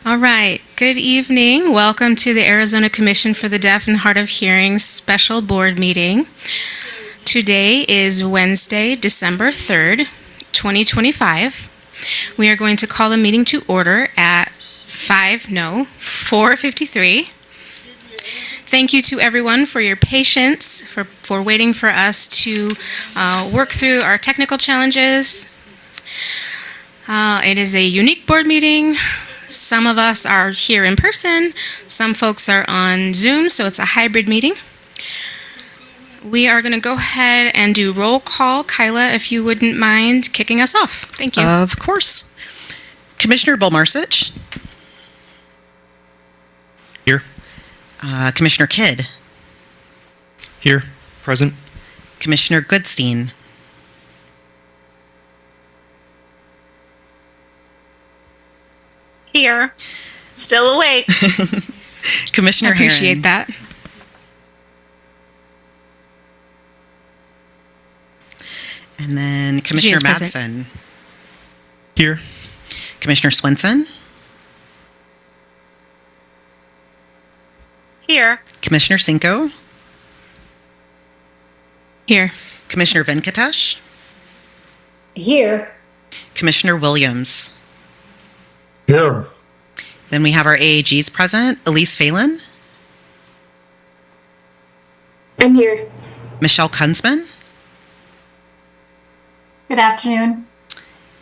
All right. Good evening. Welcome to the Arizona Commission for the Deaf and Hard of Hearing special board meeting. Today is Wednesday, December 3rd, 2025. We are going to call the meeting to order at 4:53. Thank you to everyone for your patience, for waiting for us to work through our technical challenges. It is a unique board meeting. Some of us are here in person. Some folks are on Zoom, so it's a hybrid meeting. We are going to go ahead and do roll call. Kyla, if you wouldn't mind kicking us off. Thank you. Of course. Commissioner Bolmarsich. Here. Commissioner Kidd. Here. Present. Commissioner Goodstein. Here. Still awake. Commissioner I appreciate Herron. that. And then Commissioner is present. Madsen. Here. Commissioner Swenson. Here. Commissioner Cinco. Here. Commissioner Venkatesh. Here. Commissioner Williams. Here. Then we have our AAGs present. Elise Phelan. I'm here. Michelle Kunzman. Good afternoon.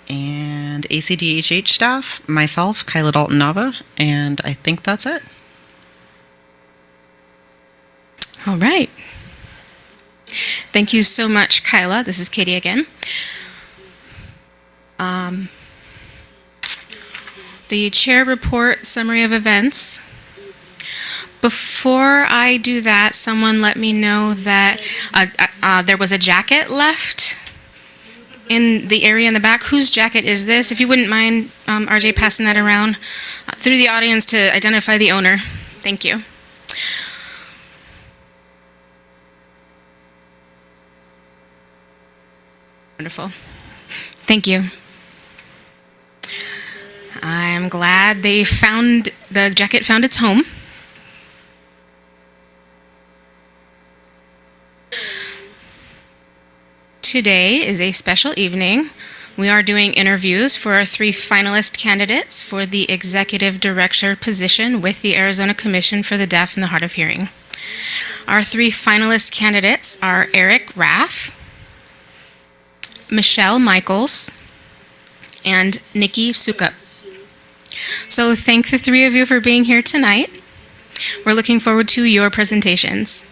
And ACDHH staff. Myself, Kyla Dalton-Nava. And I think that's it. All right. Thank you so much, Kyla. This is Katie again. The chair report summary of events. Before I do that, someone let me know that there was a jacket left in the area in the back. Whose jacket is this? If you wouldn't mind, RJ, passing that around through the audience to identify the owner. Thank you. Wonderful. Thank you. I'm glad the jacket found its home. Today is a special evening. We are doing interviews for our 3 finalist candidates for the executive director position with the Arizona Commission for the Deaf and the Hard of Hearing. Our 3 finalist candidates are Eric Raff, Michelle Michaels, and Nikki Sukup. So thank the 3 of you for being here tonight. We're looking forward to your presentations.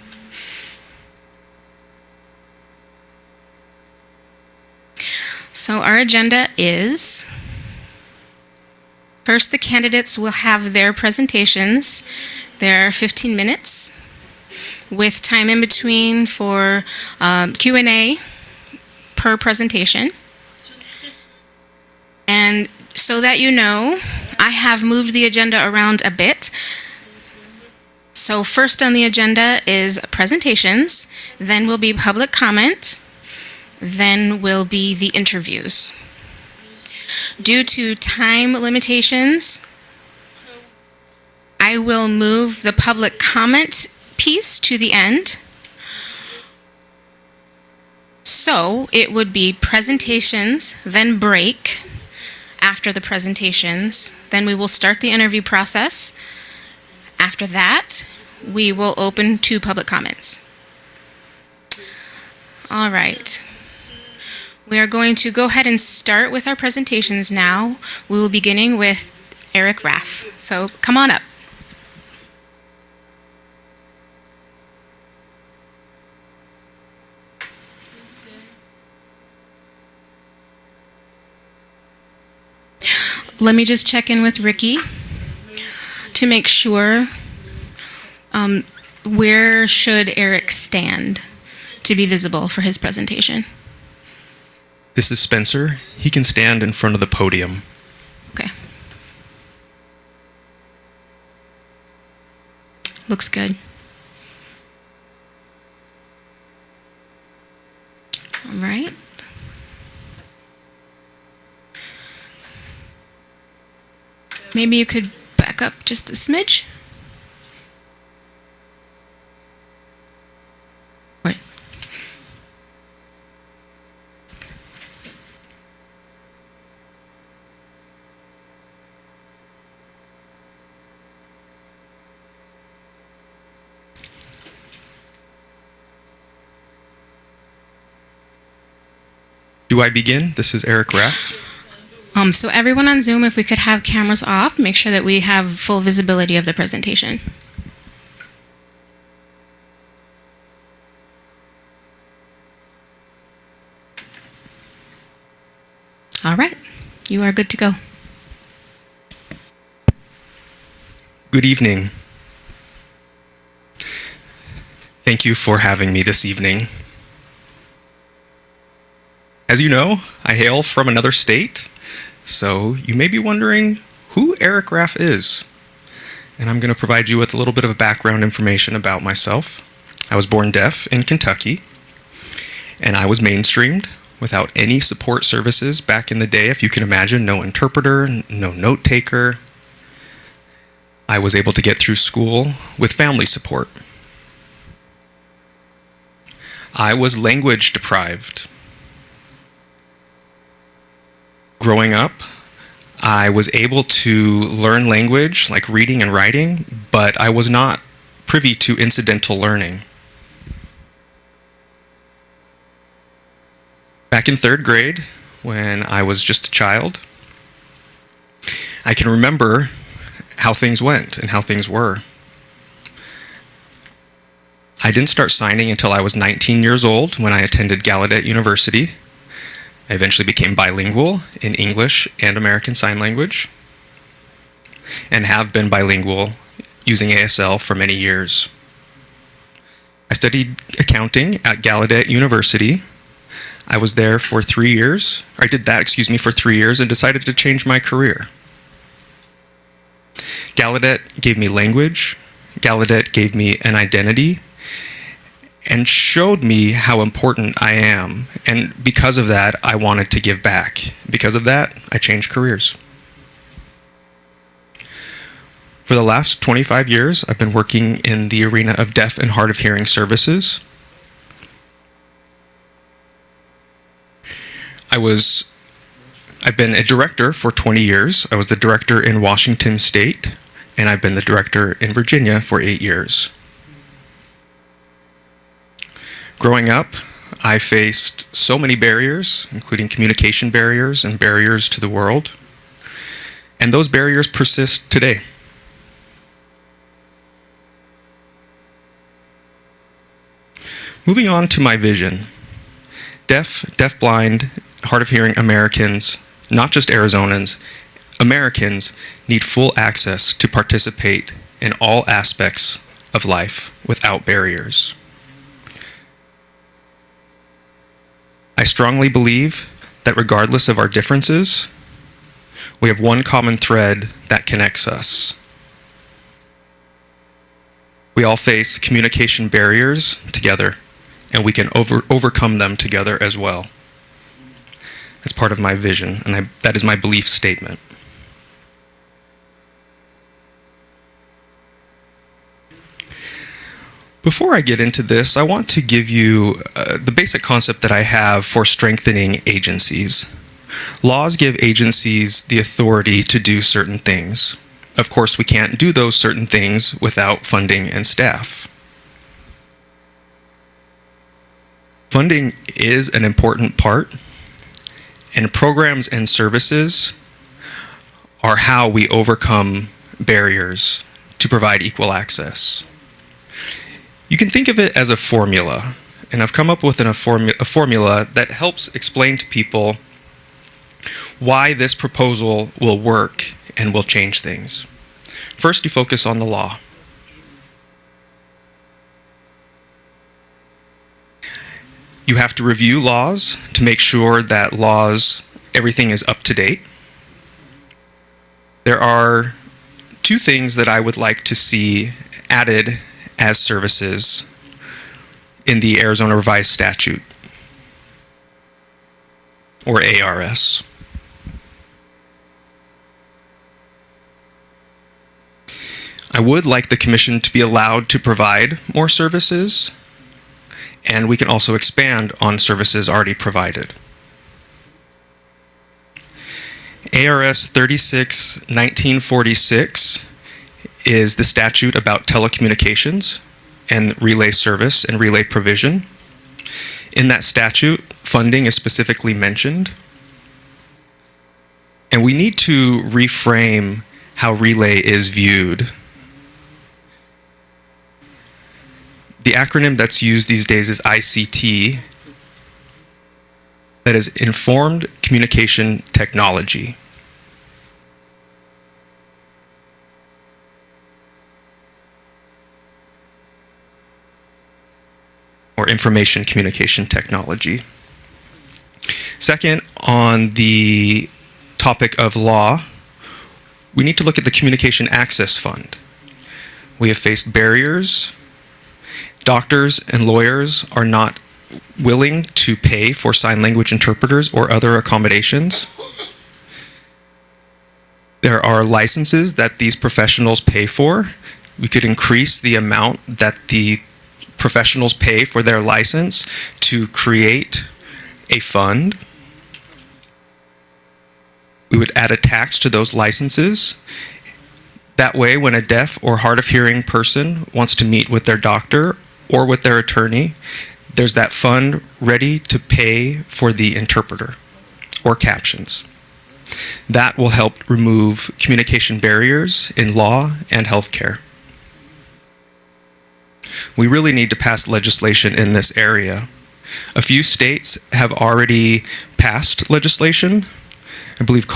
So our agenda is, first the candidates will have their presentations. There are 15 minutes with time in between for Q&A per presentation. And so that you know, I have moved the agenda around a bit. So first on the agenda is presentations, then will be public comment, then will be the interviews. Due to time limitations, I will move the public comment piece to the end. So it would be presentations, then break after the presentations. Then we will start the interview process. After that, we will open to public comments. All right. We are going to go ahead and start with our presentations now. We will be beginning with Eric Raff. So come on up. Let me just check in with Ricky to make sure where should Eric stand to be visible for his presentation. This is Spencer. He can stand in front of the podium. Okay. Looks good. All right. Maybe you could back up just a smidge. Right. Do I begin? This is Eric Raff. So everyone on Zoom, if we could have cameras off, make sure that we have full visibility of the presentation. All right, you are good to go. Good evening. Thank you for having me this evening. As you know, I hail from another state, so you may be wondering who Eric Raff is. And I'm going to provide you with a little bit of background information about myself. I was born deaf in Kentucky, and I was mainstreamed without any support services back in the day, if you can imagine. No interpreter, no note taker. I was able to get through school with family support. I was language deprived. Growing up, I was able to learn language, like reading and writing, but I was not privy to incidental learning. Back in 3rd grade, when I was just a child, I can remember how things went and how things were. I didn't start signing until I was 19 years old when I attended Gallaudet University. I eventually became bilingual in English and American Sign Language, and have been bilingual using ASL for many years. I studied accounting at Gallaudet University. I was there for 3 years, or I did that, for 3 years, and decided to change my career. Gallaudet gave me language. Gallaudet gave me an identity, and showed me how important I am. And because of that, I wanted to give back. Because of that, I changed careers. For the last 25 years, I've been working in the arena of deaf and hard of hearing services. I've been a director for 20 years. I was the director in Washington State, and I've been the director in Virginia for 8 years. Growing up, I faced so many barriers, including communication barriers and barriers to the world. And those barriers persist today. Moving on to my vision. Deaf-blind, hard of hearing Americans, not just Arizonans, Americans need full access to participate in all aspects of life without barriers. I strongly believe that regardless of our differences, we have one common thread that connects us. We all face communication barriers together, and we can overcome them together as well. That's part of my vision, and that is my belief statement. Before I get into this, I want to give you the basic concept that I have for strengthening agencies. Laws give agencies the authority to do certain things. Of course, we can't do those certain things without funding and staff. Funding is an important part, and programs and services are how we overcome barriers to provide equal access. You can think of it as a formula, and I've come up with a formula that helps explain to people why this proposal will work and will change things. First, you focus on the law. You have to review laws to make sure that everything is up to date. There are 2 things that I would like to see added as services in the Arizona Revised Statute, or ARS. I would like the Commission to be allowed to provide more services, and we can also expand on services already provided. ARS 36-1946 is the statute about telecommunications and relay service and relay provision. In that statute, funding is specifically mentioned. And we need to reframe how relay is viewed. The acronym that's used these days is ICT, that is Informed Communication Technology. Or Information Communication Technology. Second, on the topic of law, we need to look at the Communication Access Fund. We have faced barriers. Doctors and lawyers are not willing to pay for sign language interpreters or other accommodations. There are licenses that these professionals pay for. We could increase the amount that the professionals pay for their license to create a fund. We would add a tax to those licenses. That way, when a deaf or hard of hearing person wants to meet with their doctor or with their attorney, there's that fund ready to pay for the interpreter or captions. That will help remove communication barriers in law and healthcare. We really need to pass legislation in this area. A few states have already passed legislation. I believe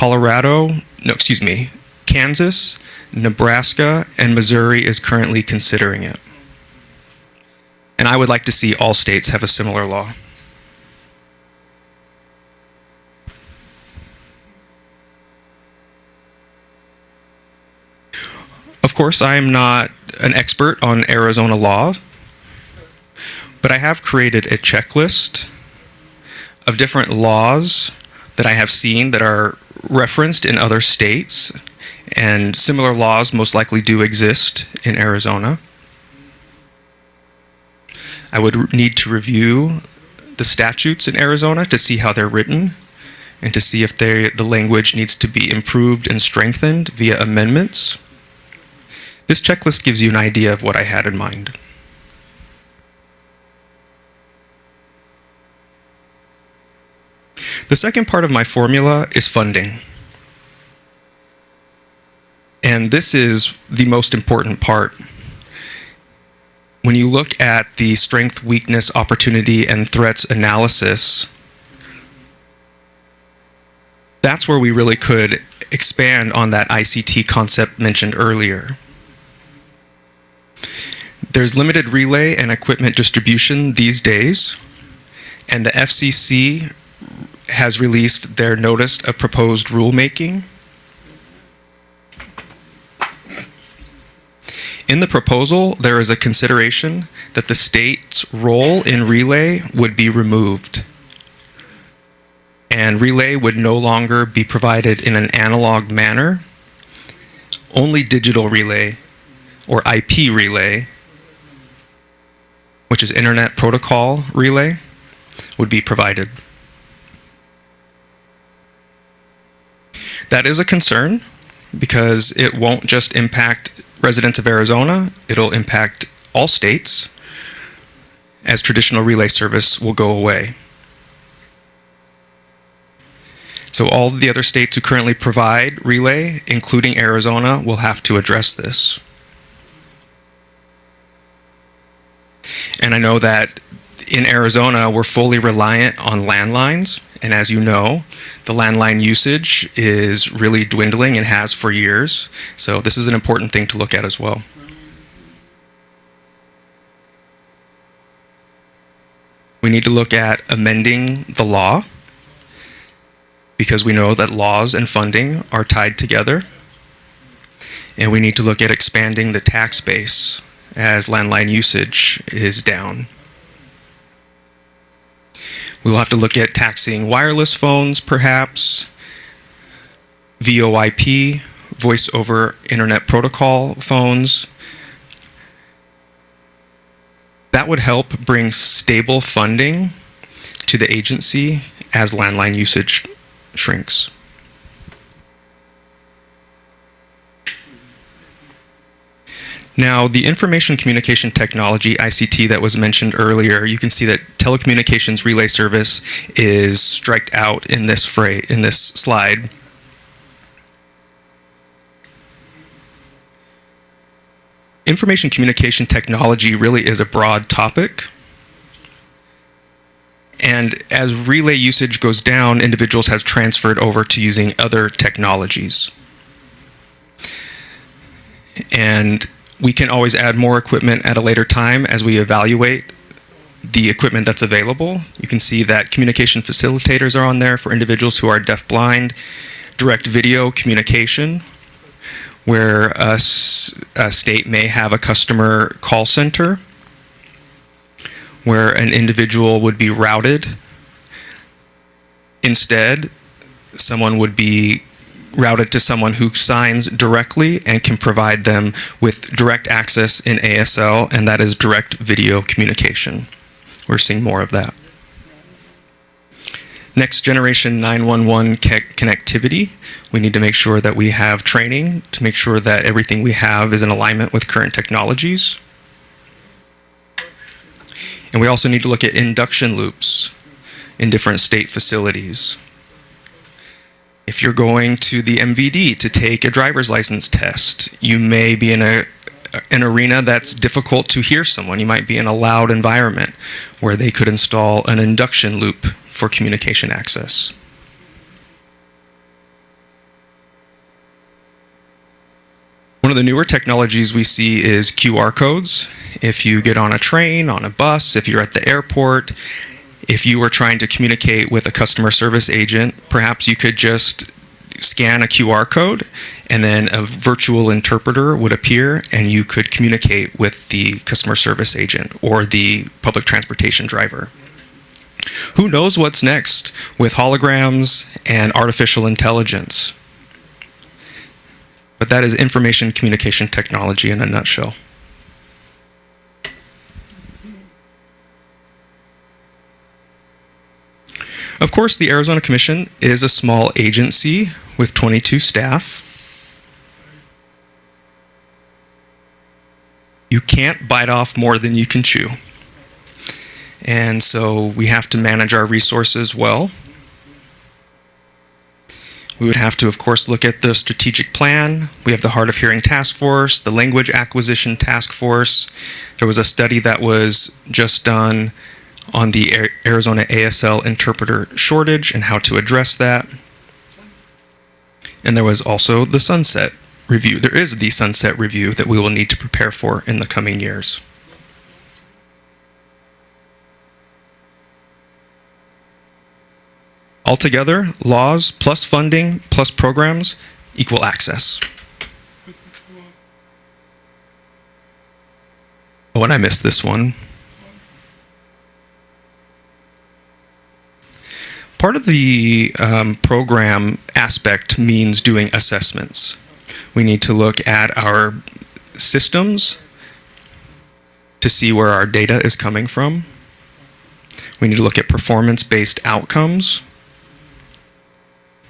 Kansas, Nebraska, and Missouri is currently considering it. And I would like to see all states have a similar law. Of course, I am not an expert on Arizona law, but I have created a checklist of different laws that I have seen that are referenced in other states, and similar laws most likely do exist in Arizona. I would need to review the statutes in Arizona to see how they're written and to see if the language needs to be improved and strengthened via amendments. This checklist gives you an idea of what I had in mind. The second part of my formula is funding. And this is the most important part. When you look at the strength, weakness, opportunity, and threats analysis, that's where we really could expand on that ICT concept mentioned earlier. There's limited relay and equipment distribution these days, and the FCC has released their notice of proposed rulemaking. In the proposal, there is a consideration that the state's role in relay would be removed, and relay would no longer be provided in an analog manner. Only digital relay, or IP relay, which is Internet Protocol relay, would be provided. That is a concern because it won't just impact residents of Arizona, it'll impact all states as traditional relay service will go away. So all the other states who currently provide relay, including Arizona, will have to address this. And I know that in Arizona, we're fully reliant on landlines. And as you know, the landline usage is really dwindling and has for years. So this is an important thing to look at as well. We need to look at amending the law because we know that laws and funding are tied together. And we need to look at expanding the tax base as landline usage is down. We will have to look at taxing wireless phones, perhaps, VoIP voice over internet protocol phones. That would help bring stable funding to the agency as landline usage shrinks. Now, the information communication technology, ICT, that was mentioned earlier, you can see that telecommunications relay service is striked out in this slide. Information communication technology really is a broad topic. And as relay usage goes down, individuals have transferred over to using other technologies. And we can always add more equipment at a later time as we evaluate the equipment that's available. You can see that communication facilitators are on there for individuals who are deaf-blind, direct video communication, where a state may have a customer call center where an individual would be routed. Instead, someone would be routed to someone who signs directly and can provide them with direct access in ASL, and that is direct video communication. We're seeing more of that. Next generation 911 connectivity. We need to make sure that we have training to make sure that everything we have is in alignment with current technologies. And we also need to look at induction loops in different state facilities. If you're going to the MVD to take a driver's license test, you may be in an arena that's difficult to hear someone. You might be in a loud environment where they could install an induction loop for communication access. One of the newer technologies we see is QR codes. If you get on a train, on a bus, if you're at the airport, if you were trying to communicate with a customer service agent, perhaps you could just scan a QR code and then a virtual interpreter would appear and you could communicate with the customer service agent or the public transportation driver. Who knows what's next with holograms and artificial intelligence? But that is information communication technology in a nutshell. Of course, the Arizona Commission is a small agency with 22 staff. You can't bite off more than you can chew. And so we have to manage our resources well. We would have to, of course, look at the strategic plan. We have the Hard of Hearing Task Force, the Language Acquisition Task Force. There was a study that was just done on the Arizona ASL interpreter shortage and how to address that. And there was also the Sunset Review. There is the Sunset Review that we will need to prepare for in the coming years. Altogether, laws plus funding plus programs equal access. Oh, and I missed this one. Part of the program aspect means doing assessments. We need to look at our systems to see where our data is coming from. We need to look at performance-based outcomes.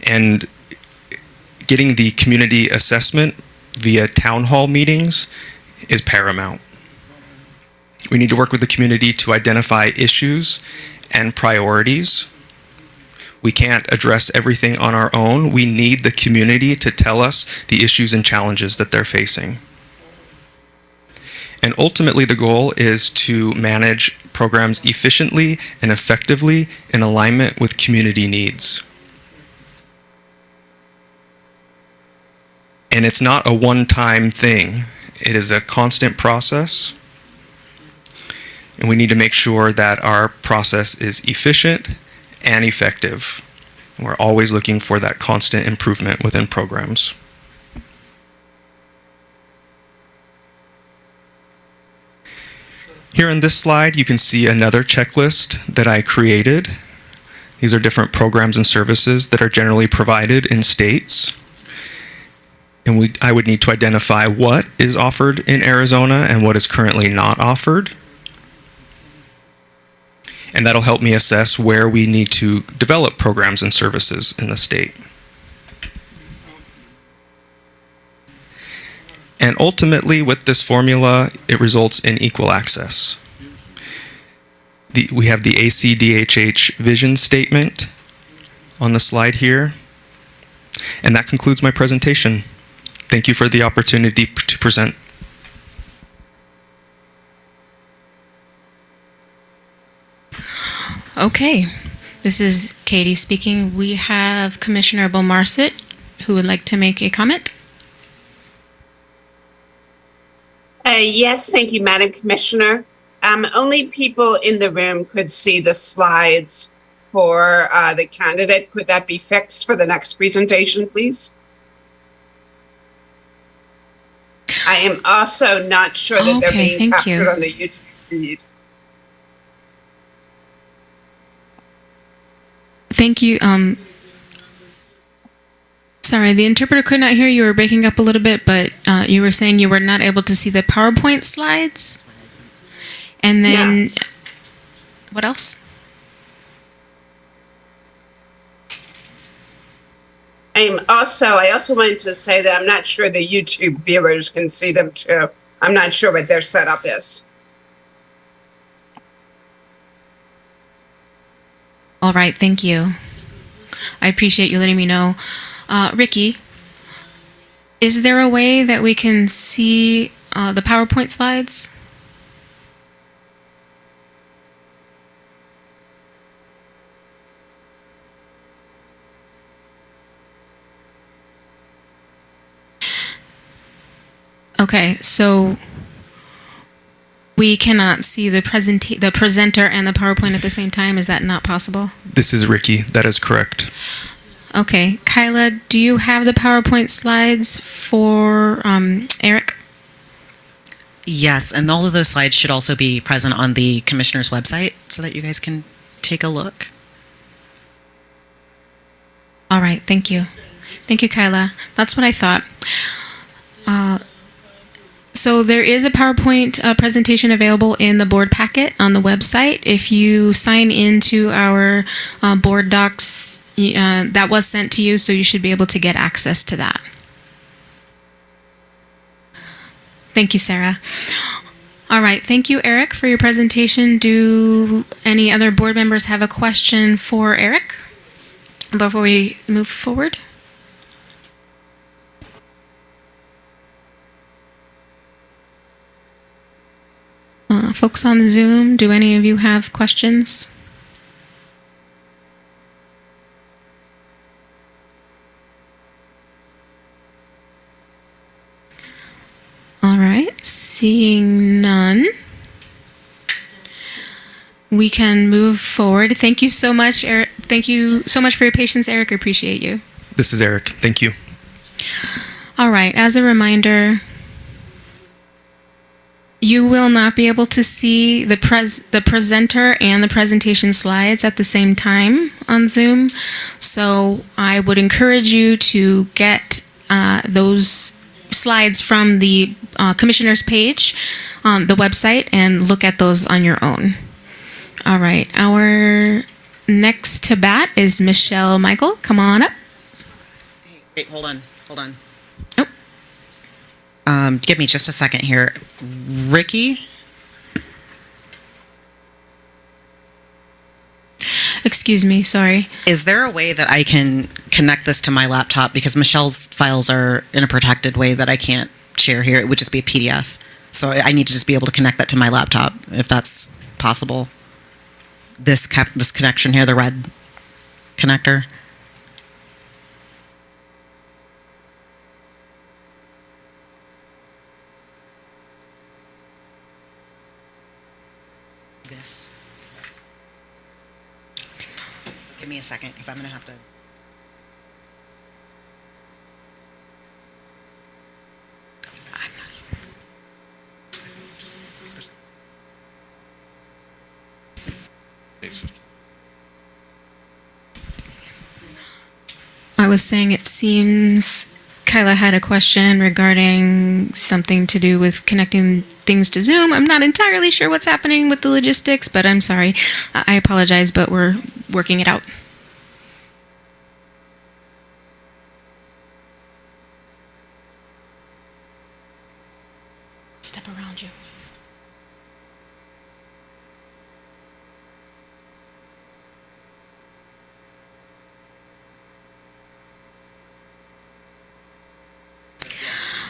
And getting the community assessment via town hall meetings is paramount. We need to work with the community to identify issues and priorities. We can't address everything on our own. We need the community to tell us the issues and challenges that they're facing. And ultimately, the goal is to manage programs efficiently and effectively in alignment with community needs. And it's not a one-time thing. It is a constant process. And we need to make sure that our process is efficient and effective. And we're always looking for that constant improvement within programs. Here on this slide, you can see another checklist that I created. These are different programs and services that are generally provided in states. And I would need to identify what is offered in Arizona and what is currently not offered. And that'll help me assess where we need to develop programs and services in the state. And ultimately, with this formula, it results in equal access. We have the ACDHH vision statement on the slide here. And that concludes my presentation. Thank you for the opportunity to present. Okay, this is Katie speaking. We have Commissioner Beaumarchais who would like to make a comment. Yes, thank you, Madam Commissioner. Only people in the room could see the slides for the candidate. Could that be fixed for the next presentation, please? I am also not sure that they're Okay, being thank you. captured on the YouTube feed. Thank you. Sorry, the interpreter could not hear you. You were breaking up a little bit, but you were saying you were not able to see the PowerPoint slides. And then, what else? I also wanted to say that I'm not sure the YouTube viewers can see them too. I'm not sure what their setup is. All right, thank you. I appreciate you letting me know. Ricky, is there a way that we can see the PowerPoint slides? Okay, so we cannot see the presenter and the PowerPoint at the same time. Is that not possible? This is Ricky. That is correct. Okay, Kyla, do you have the PowerPoint slides for Eric? Yes, and all of those slides should also be present on the commissioner's website so that you guys can take a look. All right, thank you. Thank you, Kyla. That's what I thought. So there is a PowerPoint presentation available in the board packet on the website. If you sign into our board docs, that was sent to you, so you should be able to get access to that. Thank you, Sarah. All right, thank you, Eric, for your presentation. Do any other board members have a question for Eric before we move forward? Folks on Zoom, do any of you have questions? All right, seeing none, we can move forward. Thank you so much, Eric. Thank you so much for your patience, Eric. I appreciate you. This is Eric. Thank you. All right, as a reminder, you will not be able to see the presenter and the presentation slides at the same time on Zoom. So I would encourage you to get those slides from the commissioner's page on the website and look at those on your own. All right, our next to bat is Michelle Michael. Come on up. Wait, hold on. Oh. Give me just a second here. Ricky? Excuse me, sorry. Is there a way that I can connect this to my laptop? Because Michelle's files are in a protected way that I can't share here. It would just be a PDF. So I need to just be able to connect that to my laptop, if that's possible. This connection here, the red connector. This. So give me a second, because I'm going to have to... I was saying it seems Kyla had a question regarding something to do with connecting things to Zoom. I'm not entirely sure what's happening with the logistics, but I'm sorry. I apologize, but we're working it out. Step around you.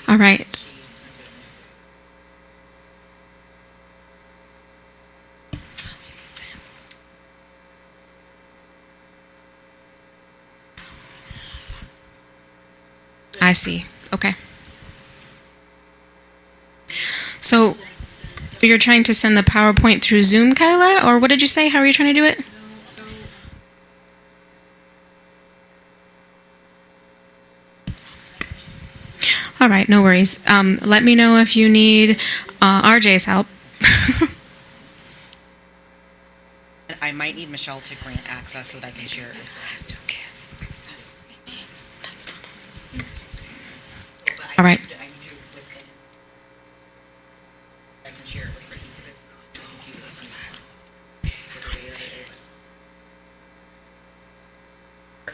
All right. I see. Okay. So you're trying to send the PowerPoint through Zoom, Kyla? Or what did you say? How are you trying to do it? All right, no worries. Let me know if you need RJ's help. I might need Michelle to grant access so that I can share. All right.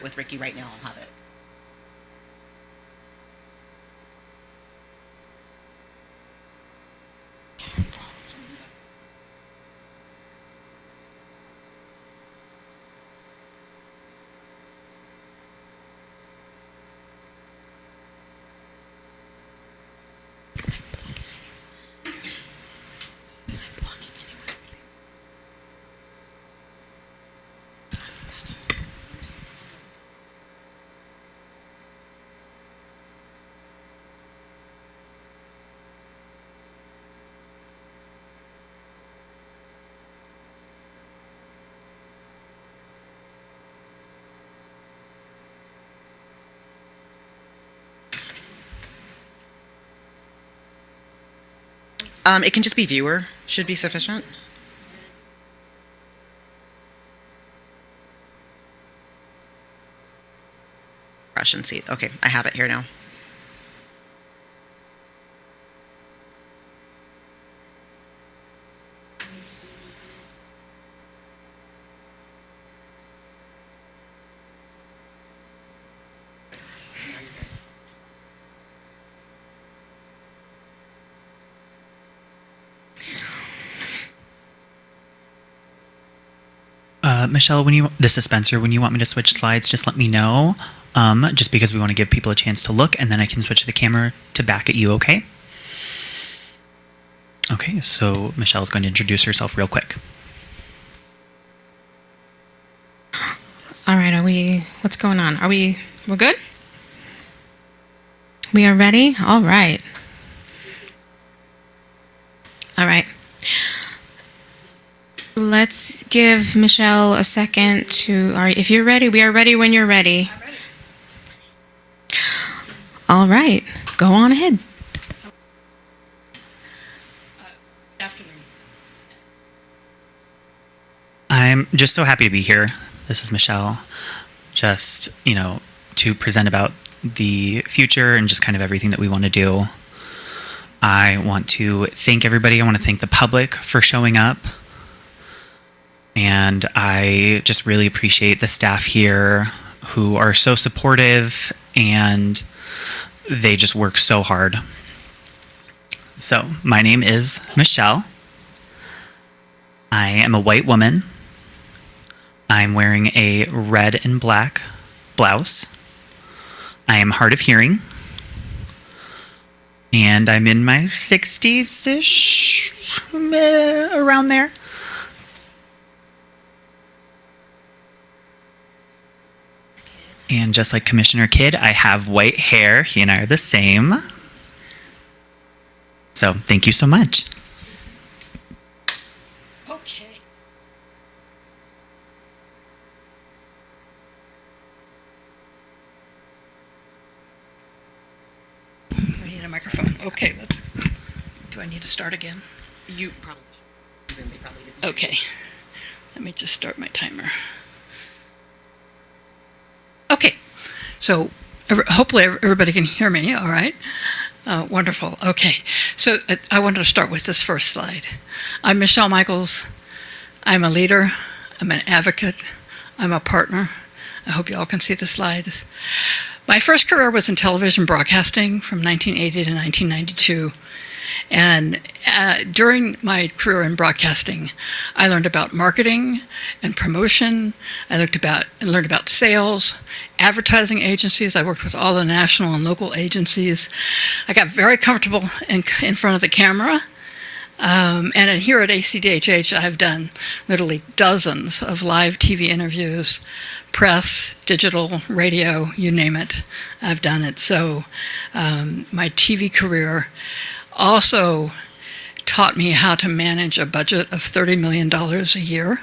With Ricky right now, I'll have it. It can just be viewer, should be sufficient. Russian seat. Okay, I have it here now. Michelle, this is Spencer. When you want me to switch slides, just let me know. Just because we want to give people a chance to look, and then I can switch the camera to back at you, okay? Okay, so Michelle's going to introduce herself real quick. All right, what's going on? We're good? We are ready? All right. All right. Let's give Michelle a second if you're ready, we are ready when you're ready. I'm ready. All right, go on ahead. Afternoon. I'm just so happy to be here. This is Michelle. Just, to present about the future and just kind of everything that we want to do. I want to thank everybody. I want to thank the public for showing up. And I just really appreciate the staff here who are so supportive, and they just work so hard. So, my name is Michelle. I am a white woman. I'm wearing a red and black blouse. I am hard of hearing. And I'm in my 60s-ish, around there. And just like Commissioner Kidd, I have white hair. He and I are the same. So, thank you so much. Okay. We need a microphone. Okay, do I need to start again? You probably should. They probably didn't. Okay. Let me just start my timer. Okay. So hopefully everybody can hear me, all right? Wonderful. Okay, so I wanted to start with this first slide. I'm Michelle Michaels. I'm a leader. I'm an advocate. I'm a partner. I hope you all can see the slides. My first career was in television broadcasting from 1980 to 1992. And during my career in broadcasting, I learned about marketing and promotion. I learned about sales, advertising agencies. I worked with all the national and local agencies. I got very comfortable in front of the camera. And here at ACDHH, I've done literally dozens of live TV interviews, press, digital, radio, you name it. I've done it. So my TV career also taught me how to manage a budget of $30 million a year.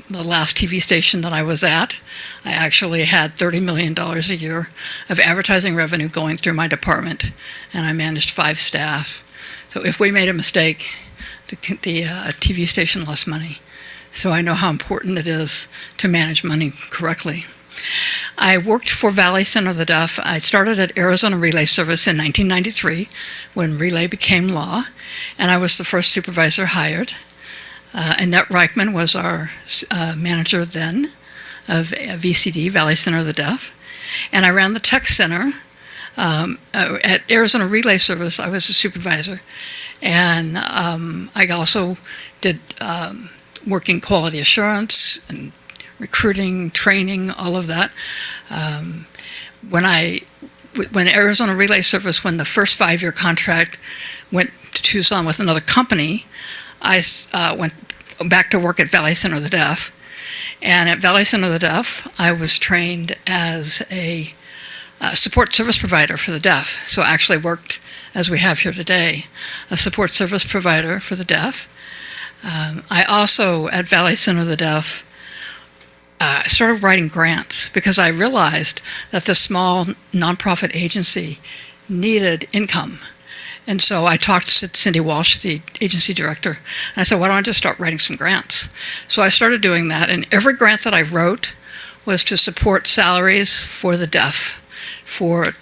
The last TV station that I was at, I actually had $30 million a year of advertising revenue going through my department, and I managed 5 staff. So if we made a mistake, the TV station lost money. So I know how important it is to manage money correctly. I worked for Valley Center of the Deaf. I started at Arizona Relay Service in 1993 when Relay became law, and I was the first supervisor hired. Annette Reichman was our manager then of VCD, Valley Center of the Deaf. And I ran the tech center. At Arizona Relay Service, I was a supervisor. And I also did working quality assurance and recruiting, training, all of that. When Arizona Relay Service, when the first 5-year contract went to Tucson with another company, I went back to work at Valley Center of the Deaf. And at Valley Center of the Deaf, I was trained as a support service provider for the deaf. So I actually worked, as we have here today, a support service provider for the deaf. I also, at Valley Center of the Deaf, started writing grants because I realized that the small nonprofit agency needed income. And so I talked to Cindy Walsh, the agency director, and I said, why don't I just start writing some grants? So I started doing that, and every grant that I wrote was to support salaries for the deaf, to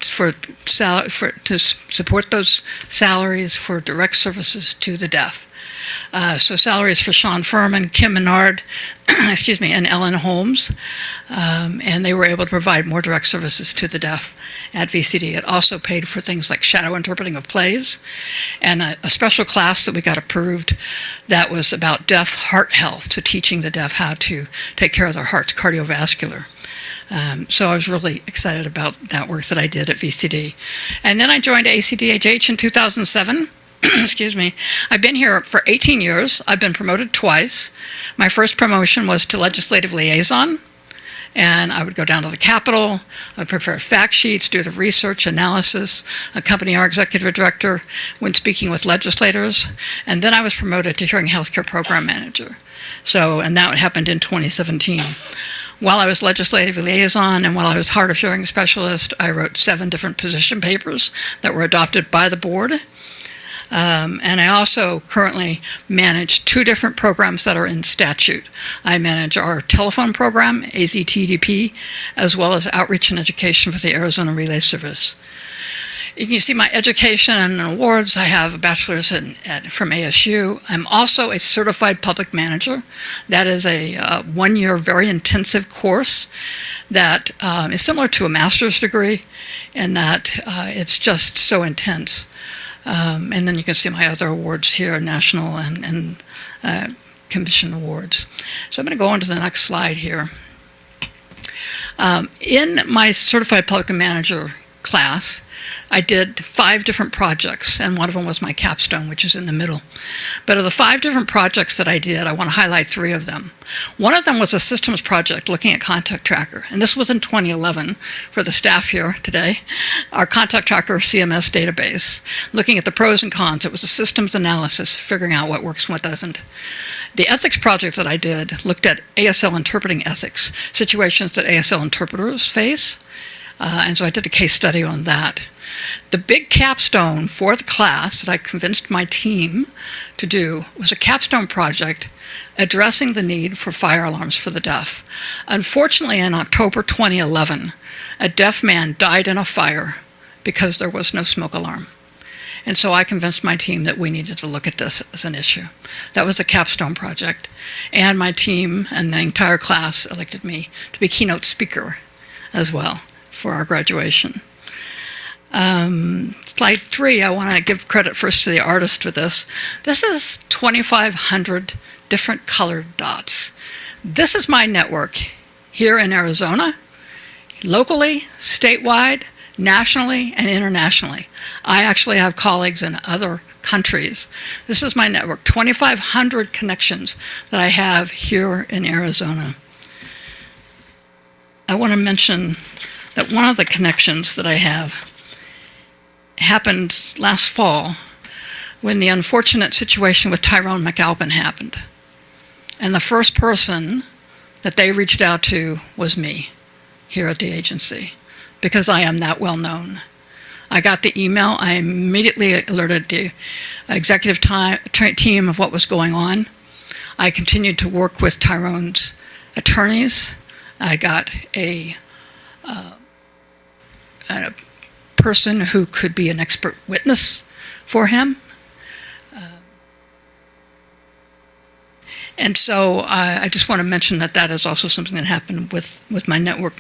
support those salaries for direct services to the deaf. So salaries for Sean Furman, Kim Menard, and Ellen Holmes, and they were able to provide more direct services to the deaf at VCD. It also paid for things like shadow interpreting of plays, and a special class that we got approved that was about deaf heart health, to teaching the deaf how to take care of their hearts, cardiovascular. So I was really excited about that work that I did at VCD. And then I joined ACDHH in 2007. Excuse me. I've been here for 18 years. I've been promoted twice. My first promotion was to legislative liaison, and I would go down to the Capitol, I'd prepare fact sheets, do the research analysis, accompany our executive director when speaking with legislators, and then I was promoted to hearing healthcare program manager. And that happened in 2017. While I was legislative liaison and while I was hard of hearing specialist, I wrote 7 different position papers that were adopted by the board. And I also currently manage 2 different programs that are in statute. I manage our telephone program, AZTDP, as well as outreach and education for the Arizona Relay Service. You can see my education and awards. I have a bachelor's from ASU. I'm also a certified public manager. That is a 1-year, very intensive course that is similar to a master's degree in that it's just so intense. And then you can see my other awards here, national and commission awards. So I'm going to go on to the next slide here. In my certified public manager class, I did 5 different projects, and one of them was my capstone, which is in the middle. But of the 5 different projects that I did, I want to highlight 3 of them. One of them was a systems project looking at Contact Tracker, and this was in 2011 for the staff here today. Our Contact Tracker CMS database, looking at the pros and cons. It was a systems analysis, figuring out what works and what doesn't. The ethics project that I did looked at ASL interpreting ethics, situations that ASL interpreters face. And so I did a case study on that. The big capstone for the class that I convinced my team to do was a capstone project addressing the need for fire alarms for the deaf. Unfortunately, in October 2011, a deaf man died in a fire because there was no smoke alarm. And so I convinced my team that we needed to look at this as an issue. That was the capstone project. And my team and the entire class elected me to be keynote speaker as well for our graduation. Slide 3, I want to give credit first to the artist for this. This is 2,500 different colored dots. This is my network here in Arizona, locally, statewide, nationally, and internationally. I actually have colleagues in other countries. This is my network, 2,500 connections that I have here in Arizona. I want to mention that one of the connections that I have happened last fall when the unfortunate situation with Tyrone McAlpin happened. And the first person that they reached out to was me here at the agency, because I am that well known. I got the email. I immediately alerted the executive team of what was going on. I continued to work with Tyrone's attorneys. I got a person who could be an expert witness for him. And so I just want to mention that that is also something that happened with my network.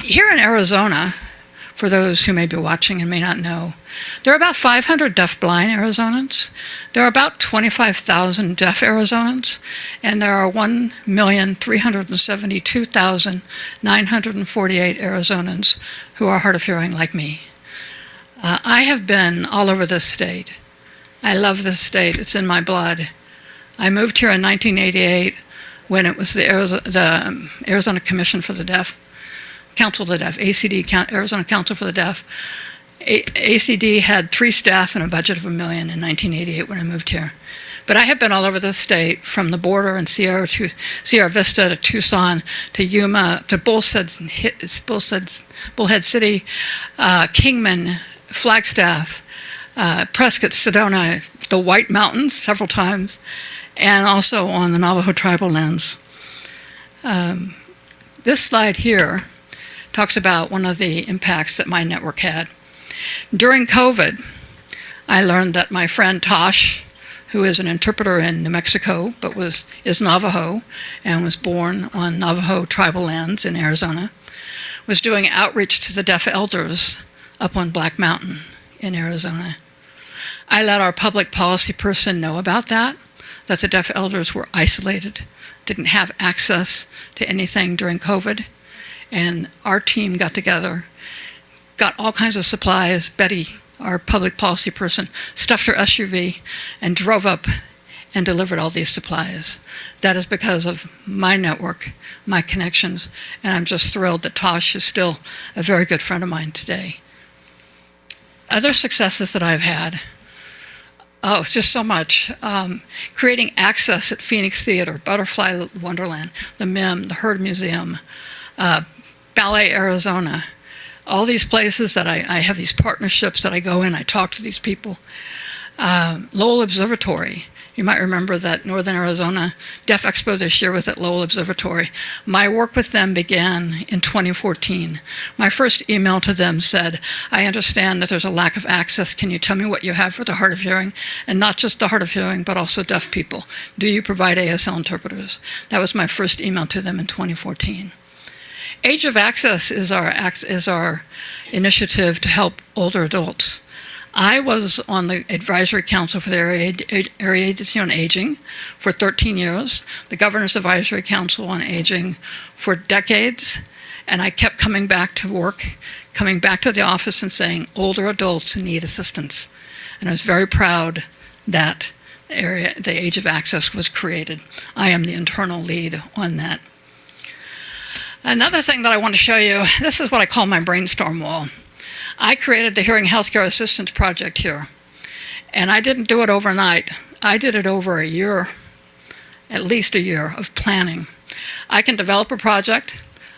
Here in Arizona, for those who may be watching and may not know, there are about 500 deafblind Arizonans. There are about 25,000 deaf Arizonans, and there are 1,372,948 Arizonans who are hard of hearing like me. I have been all over this state. I love this state. It's in my blood. I moved here in 1988 when it was the Arizona Commission for the Deaf, Council of the Deaf, Arizona Council for the Deaf. ACD had 3 staff and a budget of $1 million in 1988 when I moved here. But I have been all over the state, from the border in Sierra Vista to Tucson to Yuma to Bullhead City, Kingman, Flagstaff, Prescott, Sedona, the White Mountains several times, and also on the Navajo tribal lands. This slide here talks about one of the impacts that my network had. During COVID, I learned that my friend Tosh, who is an interpreter in New Mexico, but is Navajo and was born on Navajo tribal lands in Arizona, was doing outreach to the deaf elders up on Black Mountain in Arizona. I let our public policy person know about that the deaf elders were isolated, didn't have access to anything during COVID, and our team got together, got all kinds of supplies. Betty, our public policy person, stuffed her SUV and drove up and delivered all these supplies. That is because of my network, my connections, and I'm just thrilled that Tosh is still a very good friend of mine today. Other successes that I've had, it's just so much. Creating access at Phoenix Theater, Butterfly Wonderland, the MIM, the Heard Museum, Ballet Arizona, all these places that I have these partnerships that I go in, I talk to these people. Lowell Observatory. You might remember that Northern Arizona Deaf Expo this year was at Lowell Observatory. My work with them began in 2014. My first email to them said, I understand that there's a lack of access. Can you tell me what you have for the hard of hearing? And not just the hard of hearing, but also deaf people. Do you provide ASL interpreters? That was my first email to them in 2014. Age of Access is our initiative to help older adults. I was on the advisory council for the Area Agency on Aging for 13 years, the Governor's Advisory Council on Aging for decades, and I kept coming back to work, coming back to the office and saying, older adults need assistance. And I was very proud that the Age of Access was created. I am the internal lead on that. Another thing that I want to show you, this is what I call my brainstorm wall. I created the Hearing Healthcare Assistance Project here, and I didn't do it overnight. I did it over a year, at least a year of planning. I can develop a project,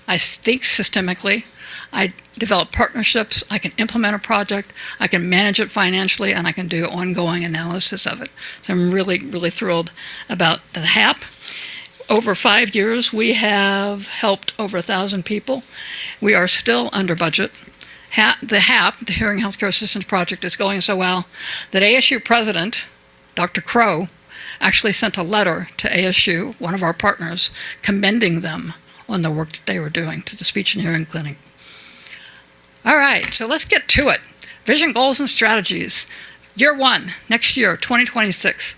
I think systemically, I develop partnerships, I can implement a project, I can manage it financially, and I can do ongoing analysis of it. So I'm really, really thrilled about the HAP. over 5 years, we have helped over 1,000 people. We are still under budget. The HAP, the Hearing Healthcare Assistance Project, is going so well that ASU President, Dr. Crow, actually sent a letter to ASU, one of our partners, commending them on the work that they were doing to the Speech and Hearing Clinic. All right, so let's get to it. Vision, goals, and strategies. Year 1, next year, 2026.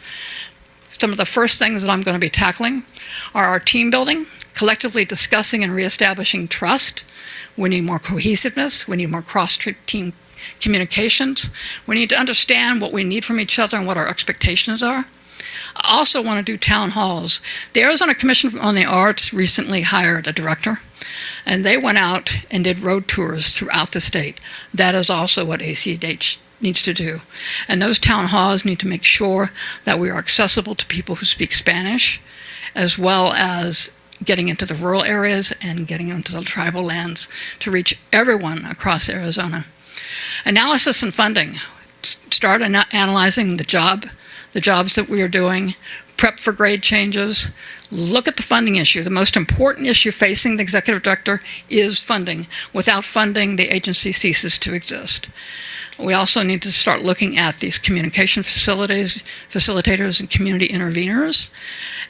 Some of the first things that I'm going to be tackling are our team building, collectively discussing and reestablishing trust. We need more cohesiveness. We need more cross-team communications. We need to understand what we need from each other and what our expectations are. I also want to do town halls. The Arizona Commission on the Arts recently hired a director, and they went out and did road tours throughout the state. That is also what ACDHH needs to do. And those town halls need to make sure that we are accessible to people who speak Spanish, as well as getting into the rural areas and getting into the tribal lands to reach everyone across Arizona. Analysis and funding. Start analyzing the jobs that we are doing, prep for grade changes, look at the funding issue. The most important issue facing the executive director is funding. Without funding, the agency ceases to exist. We also need to start looking at these communication facilitators and community interveners,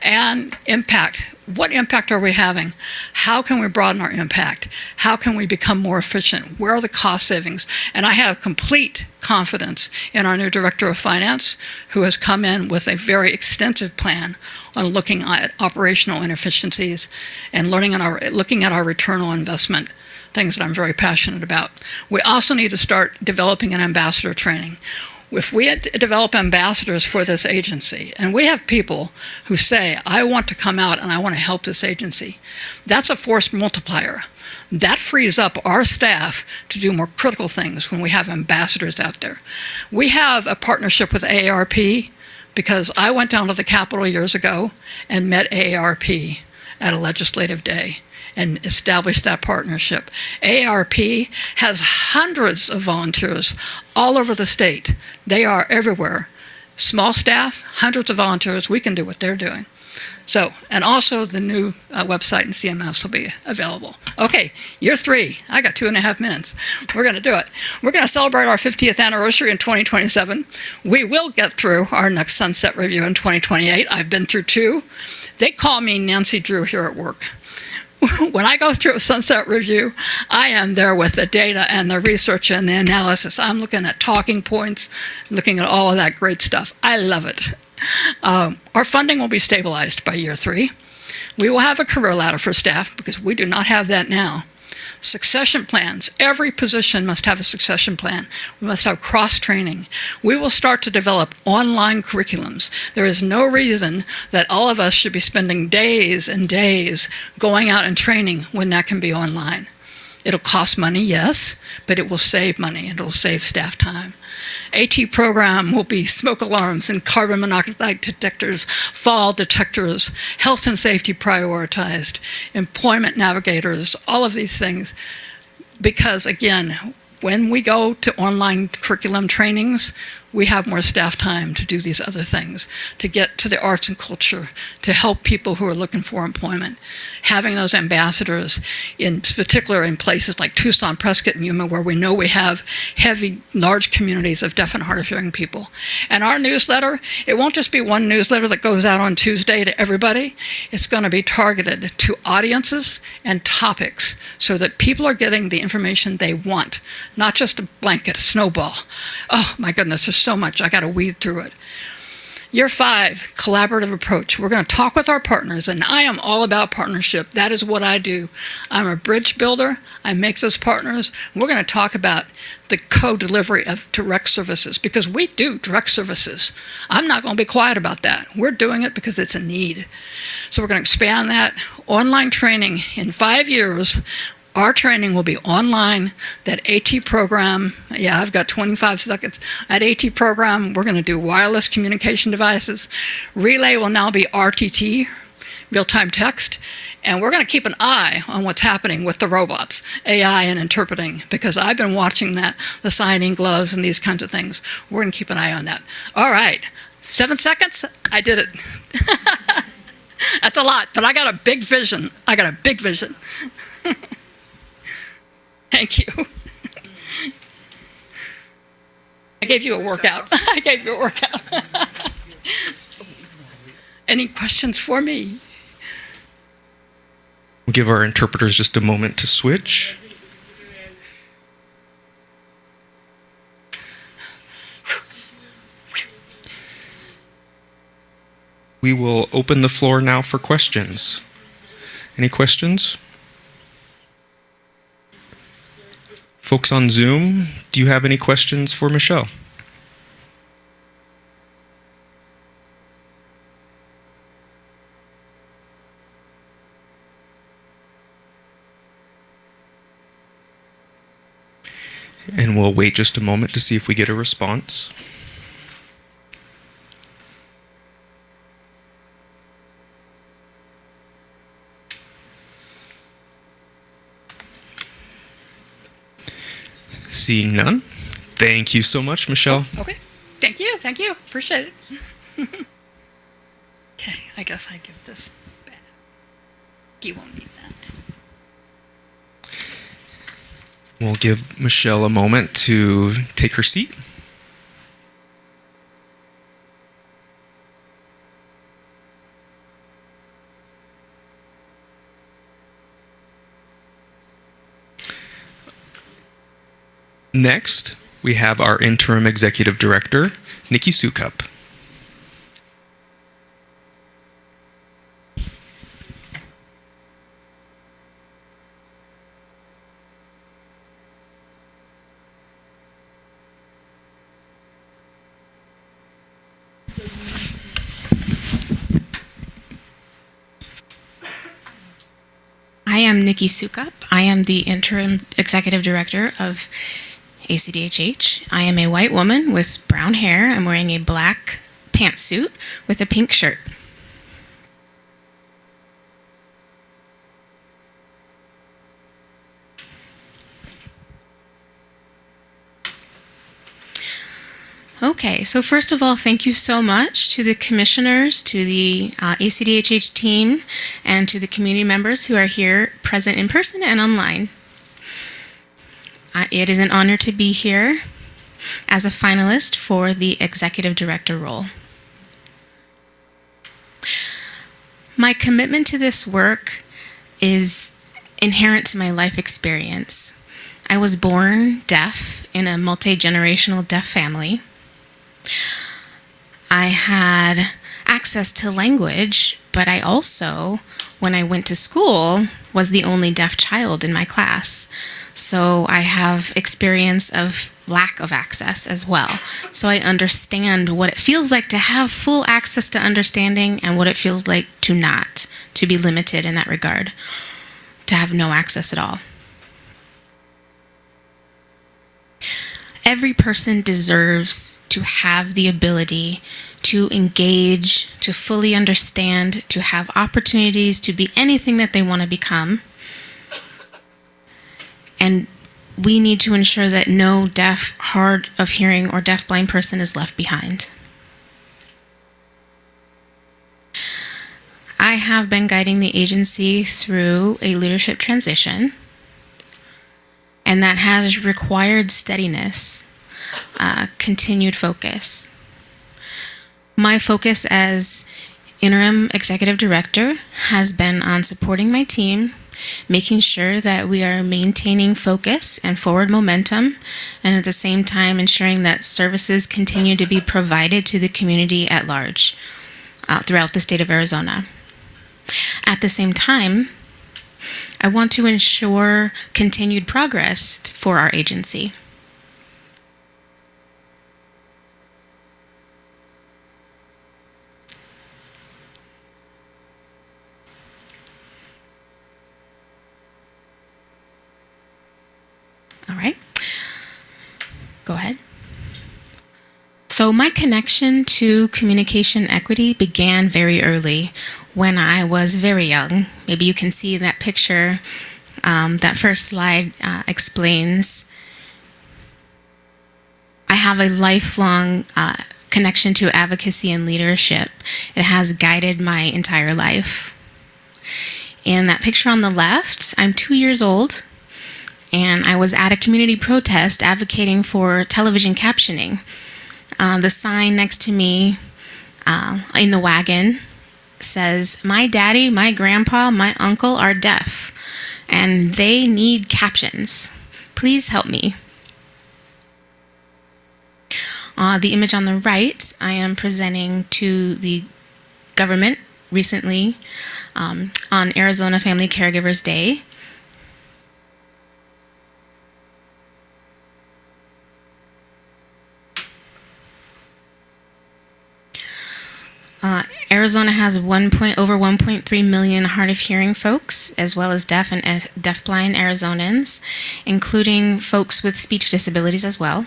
and impact. What impact are we having? How can we broaden our impact? How can we become more efficient? Where are the cost savings? And I have complete confidence in our new Director of Finance, who has come in with a very extensive plan on looking at operational inefficiencies and looking at our return on investment, things that I'm very passionate about. We also need to start developing an ambassador training. If we develop ambassadors for this agency, and we have people who say, I want to come out and I want to help this agency, that's a force multiplier. That frees up our staff to do more critical things when we have ambassadors out there. We have a partnership with AARP because I went down to the Capitol years ago and met AARP at a legislative day and established that partnership. AARP has hundreds of volunteers all over the state. They are everywhere. Small staff, hundreds of volunteers. We can do what they're doing. So, and also the new website and CMS will be available. Okay, year 3. I got 2.5 minutes. We're going to do it. We're going to celebrate our 50th anniversary in 2027. We will get through our next sunset review in 2028. I've been through 2. They call me Nancy Drew here at work. When I go through a sunset review, I am there with the data and the research and the analysis. I'm looking at talking points, looking at all of that great stuff. I love it. Our funding will be stabilized by year 3. We will have a career ladder for staff because we do not have that now. Succession plans. Every position must have a succession plan. We must have cross-training. We will start to develop online curriculums. There is no reason that all of us should be spending days and days going out and training when that can be online. It'll cost money, yes, but it will save money. It'll save staff time. AT program will be smoke alarms and carbon monoxide detectors, fall detectors, health and safety prioritized, employment navigators, all of these things. Because again, when we go to online curriculum trainings, we have more staff time to do these other things, to get to the arts and culture, to help people who are looking for employment. Having those ambassadors, in particular in places like Tucson, Prescott, and Yuma, where we know we have heavy, large communities of deaf and hard of hearing people. And our newsletter, it won't just be one newsletter that goes out on Tuesday to everybody. It's going to be targeted to audiences and topics so that people are getting the information they want, not just a blanket, a snowball. Oh my goodness, there's so much. I got to weed through it. Year 5, collaborative approach. We're going to talk with our partners, and I am all about partnership. That is what I do. I'm a bridge builder. I make those partners. We're going to talk about the co-delivery of direct services because we do direct services. I'm not going to be quiet about that. We're doing it because it's a need. So we're going to expand that. Online training in 5 years. Our training will be online. That AT program, yeah, I've got 25 seconds. At AT program, we're going to do wireless communication devices. Relay will now be RTT, real-time text. And we're going to keep an eye on what's happening with the robots, AI and interpreting, because I've been watching that, the signing gloves and these kinds of things. We're going to keep an eye on that. All right, 7 seconds. I did it. That's a lot, but I got a big vision. I got a big vision. Thank you. I gave you a workout. I gave you a workout. Any questions for me? We'll give our interpreters just a moment to switch. We will open the floor now for questions. Any questions? Folks on Zoom, do you have any questions for Michelle? And we'll wait just a moment to see if we get a response. Seeing none. Thank you so much, Michelle. Okay. Thank you. Thank you. Appreciate it. Okay. I guess I give this back. You won't need that. We'll give Michelle a moment to take her seat. Next, we have our interim executive director, Nikki Sukup. I am Nikki Sukup. I am the interim executive director of ACDHH. I am a white woman with brown hair. I'm wearing a black pantsuit with a pink shirt. Okay, so first of all, thank you so much to the commissioners, to the ACDHH team, and to the community members who are here present in person and online. It is an honor to be here as a finalist for the executive director role. My commitment to this work is inherent to my life experience. I was born deaf in a multi-generational deaf family. I had access to language, but I also, when I went to school, was the only deaf child in my class. So I have experience of lack of access as well. So I understand what it feels like to have full access to understanding and what it feels like to not, to be limited in that regard, to have no access at all. Every person deserves to have the ability to engage, to fully understand, to have opportunities to be anything that they want to become. And we need to ensure that no deaf, hard of hearing, or deafblind person is left behind. I have been guiding the agency through a leadership transition, and that has required steadiness, continued focus. My focus as interim executive director has been on supporting my team, making sure that we are maintaining focus and forward momentum, and at the same time ensuring that services continue to be provided to the community at large throughout the state of Arizona. At the same time, I want to ensure continued progress for our agency. All right. Go ahead. So my connection to communication equity began very early when I was very young. Maybe you can see that picture. That first slide explains I have a lifelong connection to advocacy and leadership. It has guided my entire life. In that picture on the left, I'm 2 years old, and I was at a community protest advocating for television captioning. The sign next to me in the wagon says, "My daddy, my grandpa, my uncle are deaf, and they need captions. Please help me." The image on the right, I am presenting to the government recently on Arizona Family Caregivers Day. Arizona has over 1.3 million hard of hearing folks, as well as deaf and deafblind Arizonans, including folks with speech disabilities as well.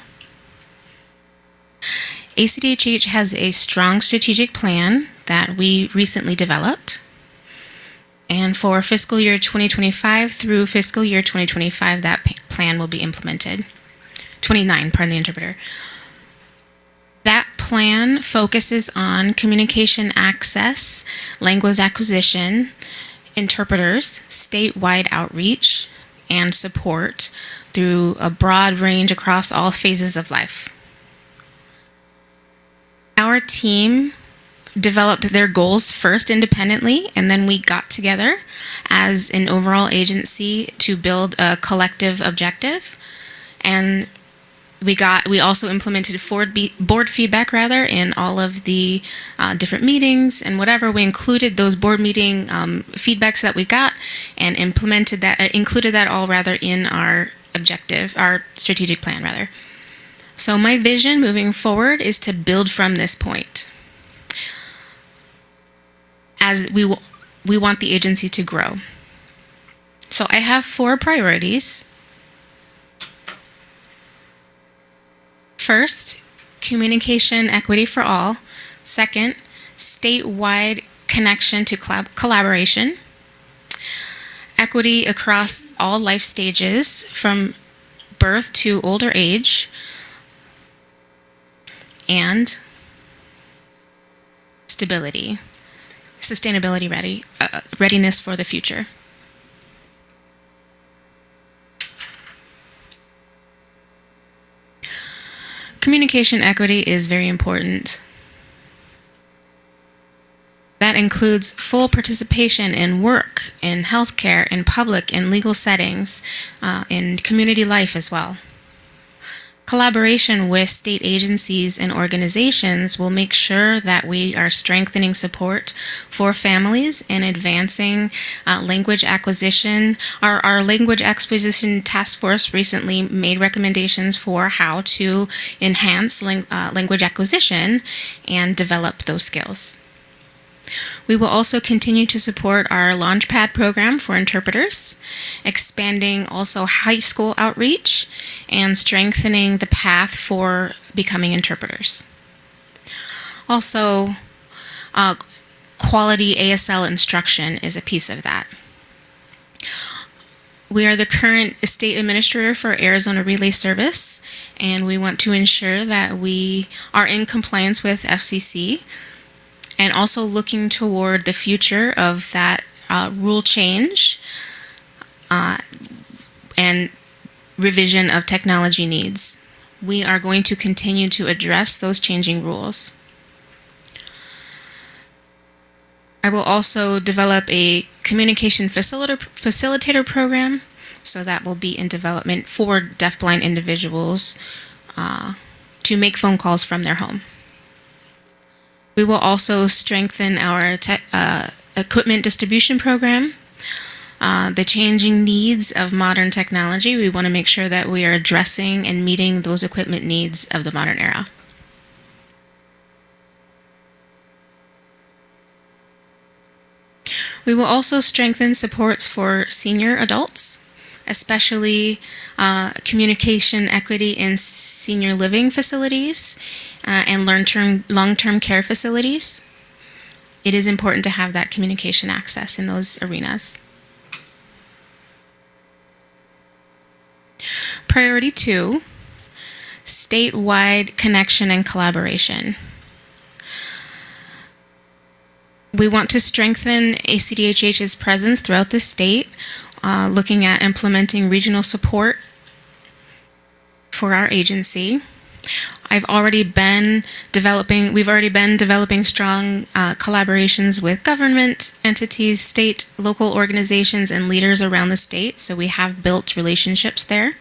ACDHH has a strong strategic plan that we recently developed. And for fiscal year 2025 through fiscal year 2025, that plan will be implemented. 29, pardon the interpreter. That plan focuses on communication access, language acquisition, interpreters, statewide outreach, and support through a broad range across all phases of life. Our team developed their goals first independently, and then we got together as an overall agency to build a collective objective. And we also implemented board feedback in all of the different meetings and whatever. We included those board meeting feedbacks that we got and included that all in our objective, our strategic plan. So my vision moving forward is to build from this point, as we want the agency to grow. So I have 4 priorities. First, communication equity for all. Second, statewide connection to collaboration. Equity across all life stages, from birth to older age. And sustainability readiness for the future. Communication equity is very important. That includes full participation in work, in healthcare, in public and legal settings, in community life as well. Collaboration with state agencies and organizations will make sure that we are strengthening support for families and advancing language acquisition. Our language acquisition task force recently made recommendations for how to enhance language acquisition and develop those skills. We will also continue to support our Launchpad program for interpreters, expanding also high school outreach, and strengthening the path for becoming interpreters. Also, quality ASL instruction is a piece of that. We are the current state administrator for Arizona Relay Service, and we want to ensure that we are in compliance with FCC, and also looking toward the future of that rule change and revision of technology needs. We are going to continue to address those changing rules. I will also develop a communication facilitator program, so that will be in development for deafblind individuals to make phone calls from their home. We will also strengthen our equipment distribution program. The changing needs of modern technology, we want to make sure that we are addressing and meeting those equipment needs of the modern era. We will also strengthen supports for senior adults, especially communication equity in senior living facilities and long-term care facilities. It is important to have that communication access in those arenas. Priority 2, statewide connection and collaboration. We want to strengthen ACDHH's presence throughout the state, looking at implementing regional support for our agency. We've already been developing strong collaborations with government entities, state, local organizations, and leaders around the state, so we have built relationships there.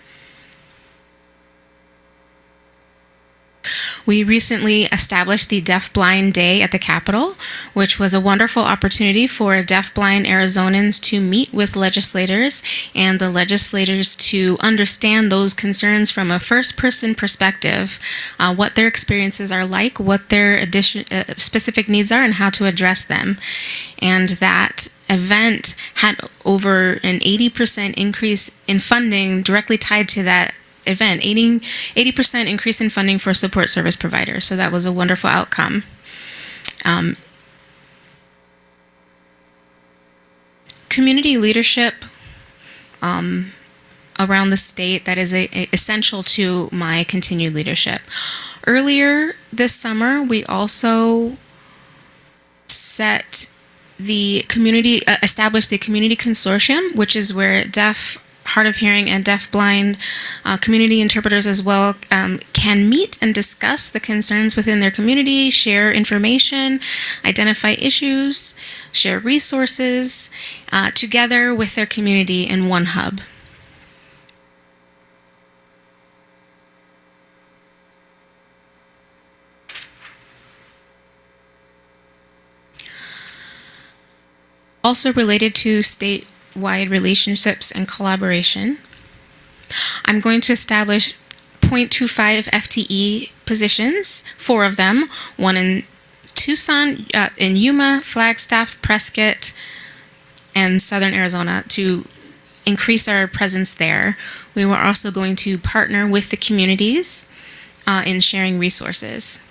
We recently established the Deaf-Blind Day at the Capitol, which was a wonderful opportunity for deaf-blind Arizonans to meet with legislators and the legislators to understand those concerns from a first-person perspective, what their experiences are like, what their specific needs are, and how to address them. And that event had over an 80% increase in funding directly tied to that event, 80% increase in funding for support service providers. So that was a wonderful outcome. Community leadership around the state, that is essential to my continued leadership. Earlier this summer, we also established the Community Consortium, which is where deaf, hard of hearing, and deaf-blind community interpreters as well can meet and discuss the concerns within their community, share information, identify issues, share resources together with their community in one hub. Also related to statewide relationships and collaboration, I'm going to establish 0.25 FTE positions, 4 of them, one in Tucson, in Yuma, Flagstaff, Prescott, and Southern Arizona, to increase our presence there. We were also going to partner with the communities in sharing resources.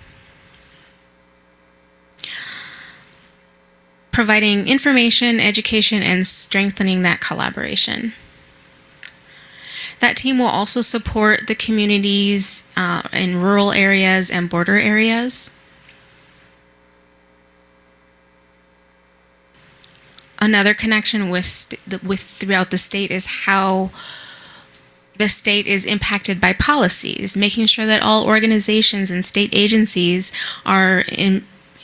Providing information, education, and strengthening that collaboration. That team will also support the communities in rural areas and border areas. Another connection with throughout the state is how the state is impacted by policies, making sure that all organizations and state agencies are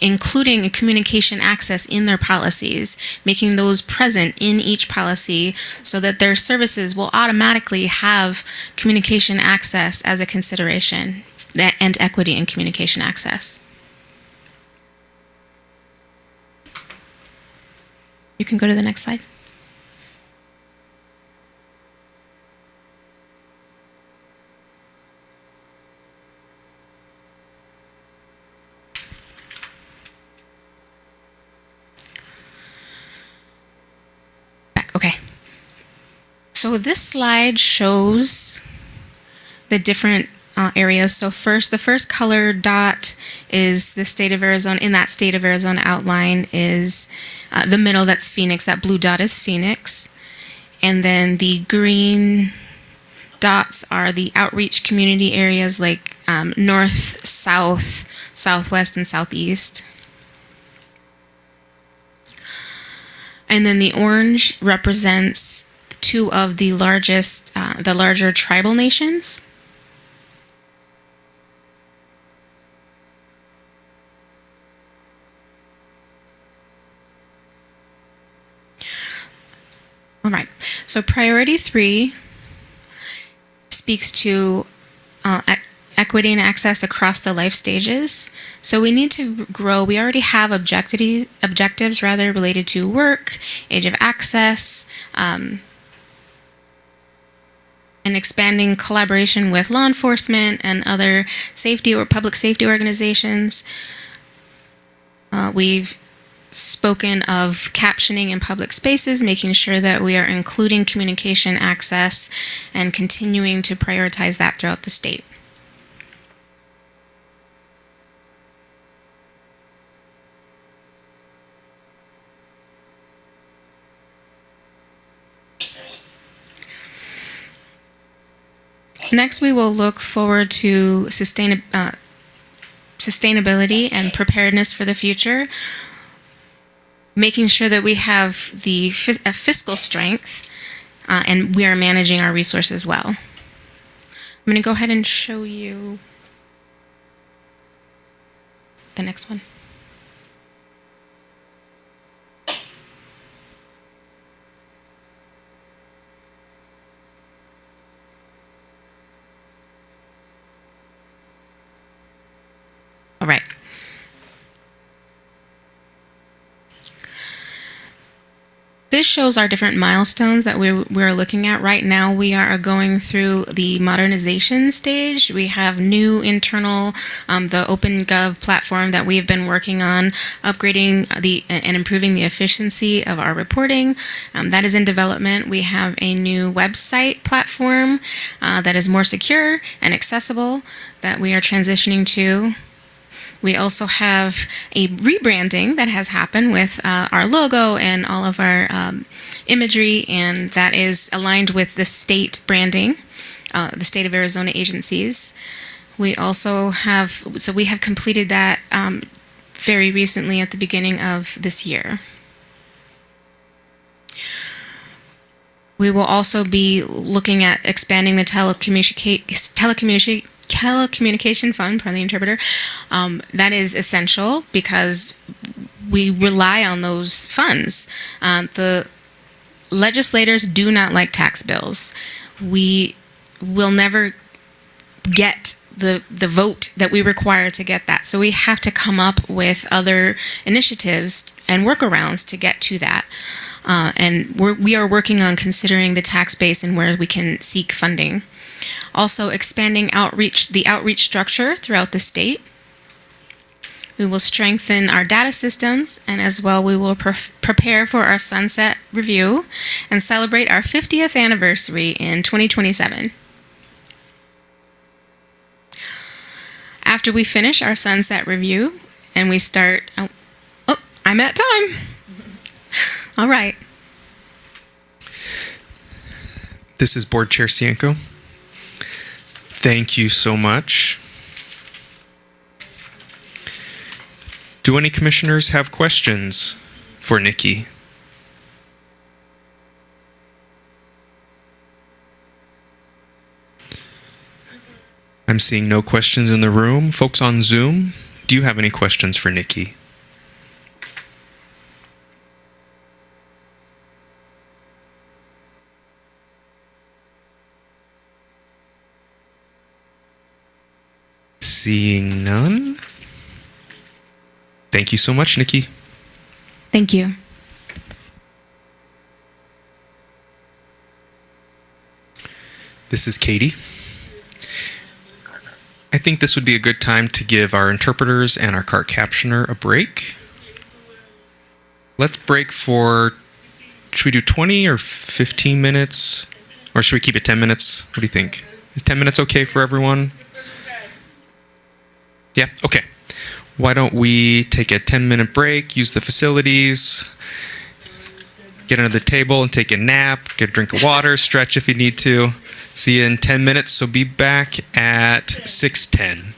including communication access in their policies, making those present in each policy so that their services will automatically have communication access as a consideration, and equity in communication access. You can go to the next slide. Okay, so this slide shows the different areas. So the first colored dot is the state of Arizona. In that state of Arizona outline is the middle, that's Phoenix. That blue dot is Phoenix. And then the green dots are the outreach community areas like north, south, southwest, and southeast. And then the orange represents 2 of the larger tribal nations. All right, so priority 3 speaks to equity and access across the life stages. So we need to grow. We already have objectives related to work, age of access, and expanding collaboration with law enforcement and other safety or public safety organizations. We've spoken of captioning in public spaces, making sure that we are including communication access and continuing to prioritize that throughout the state. Next, we will look forward to sustainability and preparedness for the future, making sure that we have the fiscal strength and we are managing our resources well. I'm going to go ahead and show you the next one. All right. This shows our different milestones that we're looking at. Right now, we are going through the modernization stage. We have new internal, the OpenGov platform that we've been working on, upgrading and improving the efficiency of our reporting. That is in development. We have a new website platform that is more secure and accessible that we are transitioning to. We also have a rebranding that has happened with our logo and all of our imagery, and that is aligned with the state branding, the state of Arizona agencies. We also we have completed that very recently at the beginning of this year. We will also be looking at expanding the telecommunication fund, pardon the interpreter. That is essential because we rely on those funds. The legislators do not like tax bills. We will never get the vote that we require to get that. So we have to come up with other initiatives and workarounds to get to that. And we are working on considering the tax base and where we can seek funding. Also expanding the outreach structure throughout the state. We will strengthen our data systems, and as well we will prepare for our sunset review and celebrate our 50th anniversary in 2027. After we finish our sunset review and we start, I'm at time. All right. This is Board Chair Cienko. Thank you so much. Do any commissioners have questions for Nikki? I'm seeing no questions in the room. Folks on Zoom, do you have any questions for Nikki? Seeing none. Thank you so much, Nikki. Thank you. This is Katie. I think this would be a good time to give our interpreters and our cart captioner a break. Let's break for, should we do 20 or 15 minutes? Or should we keep it 10 minutes? What do you think? Is 10 minutes okay for everyone? Yeah, okay. Why don't we take a 10-minute break, use the facilities, get under the table and take a nap, get a drink of water, stretch if you need to. See you in 10 minutes, so be back at 6:10.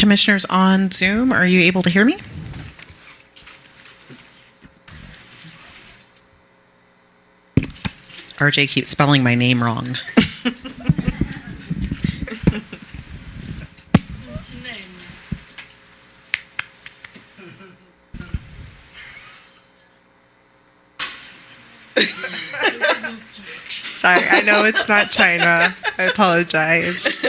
commissioners on Zoom, are you able to hear me? RJ keeps spelling my name wrong. Sorry, I know it's not China. I apologize.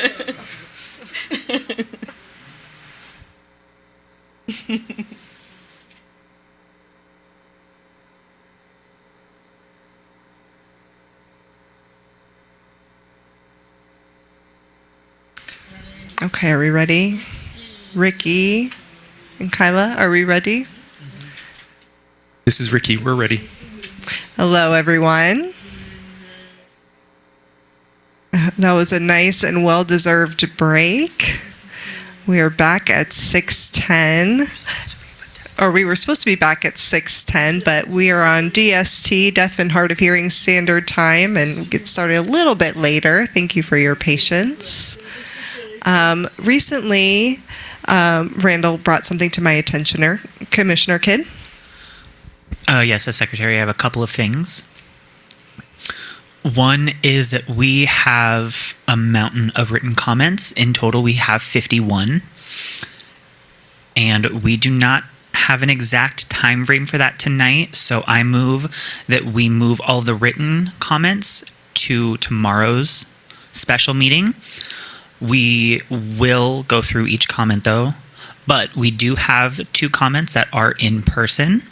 Okay, are we ready? Ricky and Kyla, are we ready? This is Ricky. We're ready. Hello, everyone. That was a nice and well-deserved break. We are back at 6:10. Or we were supposed to be back at 6:10, but we are on DST, Deaf and Hard of Hearing Standard Time, and get started a little bit later. Thank you for your patience. Recently, Randall brought something to my attention, Commissioner Kidd. Yes, as secretary, I have a couple of things. One is that we have a mountain of written comments. In total, we have 51. And we do not have an exact time frame for that tonight. So I move that we move all the written comments to tomorrow's special meeting. We will go through each comment though, but we do have 2 comments that are in person.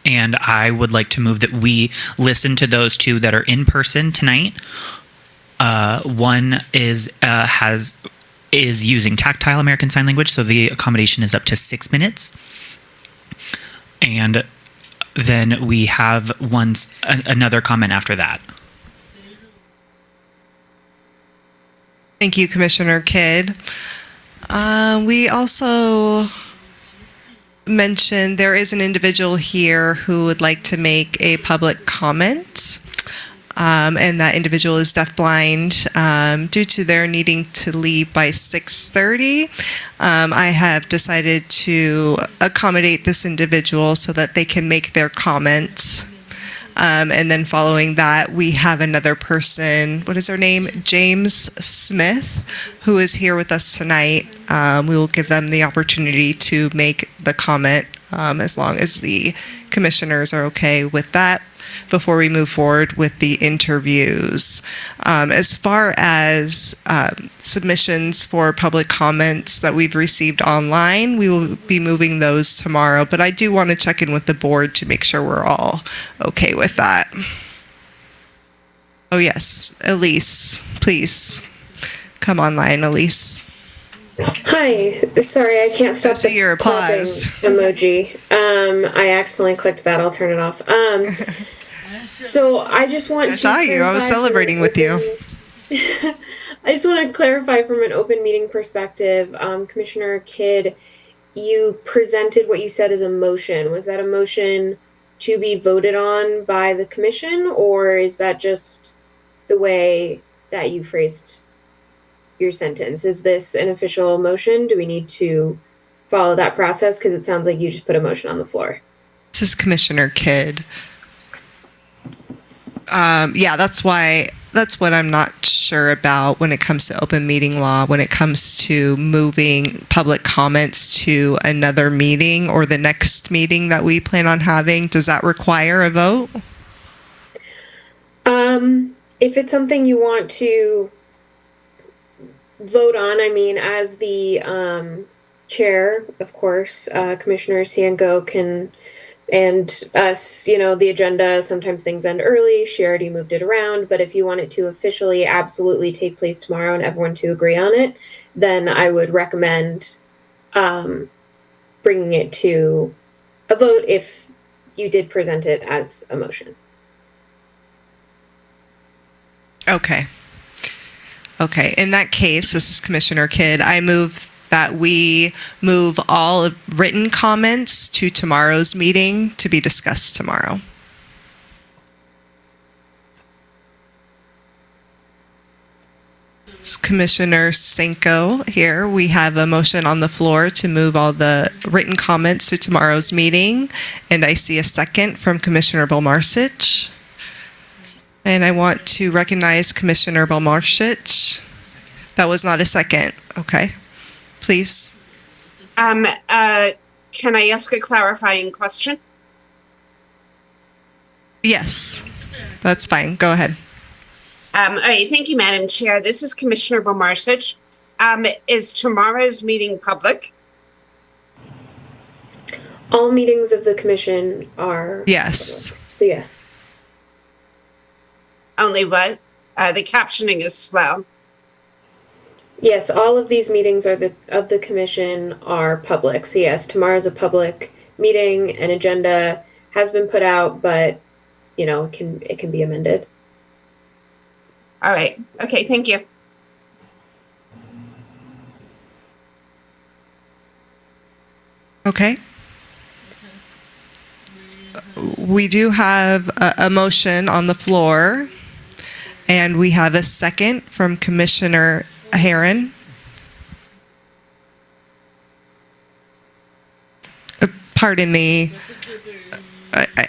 And I would like to move that we listen to those 2 that are in person tonight. One is using tactile American Sign Language, so the accommodation is up to 6 minutes. And then we have another comment after that. Thank you, Commissioner Kidd. We also mentioned there is an individual here who would like to make a public comment. And that individual is deafblind. Due to their needing to leave by 6:30, I have decided to accommodate this individual so that they can make their comment. And then following that, we have another person, what is her name? James Smith, who is here with us tonight. We will give them the opportunity to make the comment as long as the commissioners are okay with that before we move forward with the interviews. As far as submissions for public comments that we've received online, we will be moving those tomorrow, but I do want to check in with the board to make sure we're all okay with that. Oh yes, Elise, please come online, Elise. Hi. Sorry, I can't stop I see your clapping applause. emoji. I accidentally clicked that. I'll turn it off. So I just want I to saw you. I was clarify from celebrating an with you. open- I just want to clarify from an open meeting perspective, Commissioner Kidd, you presented what you said as a motion. Was that a motion to be voted on by the commission, or is that just the way that you phrased your sentence? Is this an official motion? Do we need to follow that process? Because it sounds like you just put a motion on the floor. This is Commissioner Kidd. Yeah, that's what I'm not sure about when it comes to open meeting law, when it comes to moving public comments to another meeting or the next meeting that we plan on having. Does that require a vote? If it's something you want to vote on, I mean, as the chair, of course, Commissioner Cienko can, and us, the agenda, sometimes things end early. She already moved it around, but if you want it to officially absolutely take place tomorrow and everyone to agree on it, then I would recommend bringing it to a vote if you did present it as a motion. Okay. In that case, this is Commissioner Kidd. I move that we move all written comments to tomorrow's meeting to be discussed tomorrow. This is Commissioner Senko here. We have a motion on the floor to move all the written comments to tomorrow's meeting. And I see a second from Commissioner Belmarcich. And I want to recognize Commissioner Belmarcich. That was not a second. Okay. Please. Can I ask a clarifying question? Yes. That's fine. Go ahead. All right, thank you, Madam Chair. This is Commissioner Bomarsic. Is tomorrow's meeting public? All meetings of the commission are Yes. public. So yes. Only what? The captioning is slow. Yes, all of these meetings of the commission are public. So yes, tomorrow's a public meeting. An agenda has been put out, but it can be amended. All right. Okay, thank you. Okay. We do have a motion on the floor, and we have a second from Commissioner Herron. Pardon me.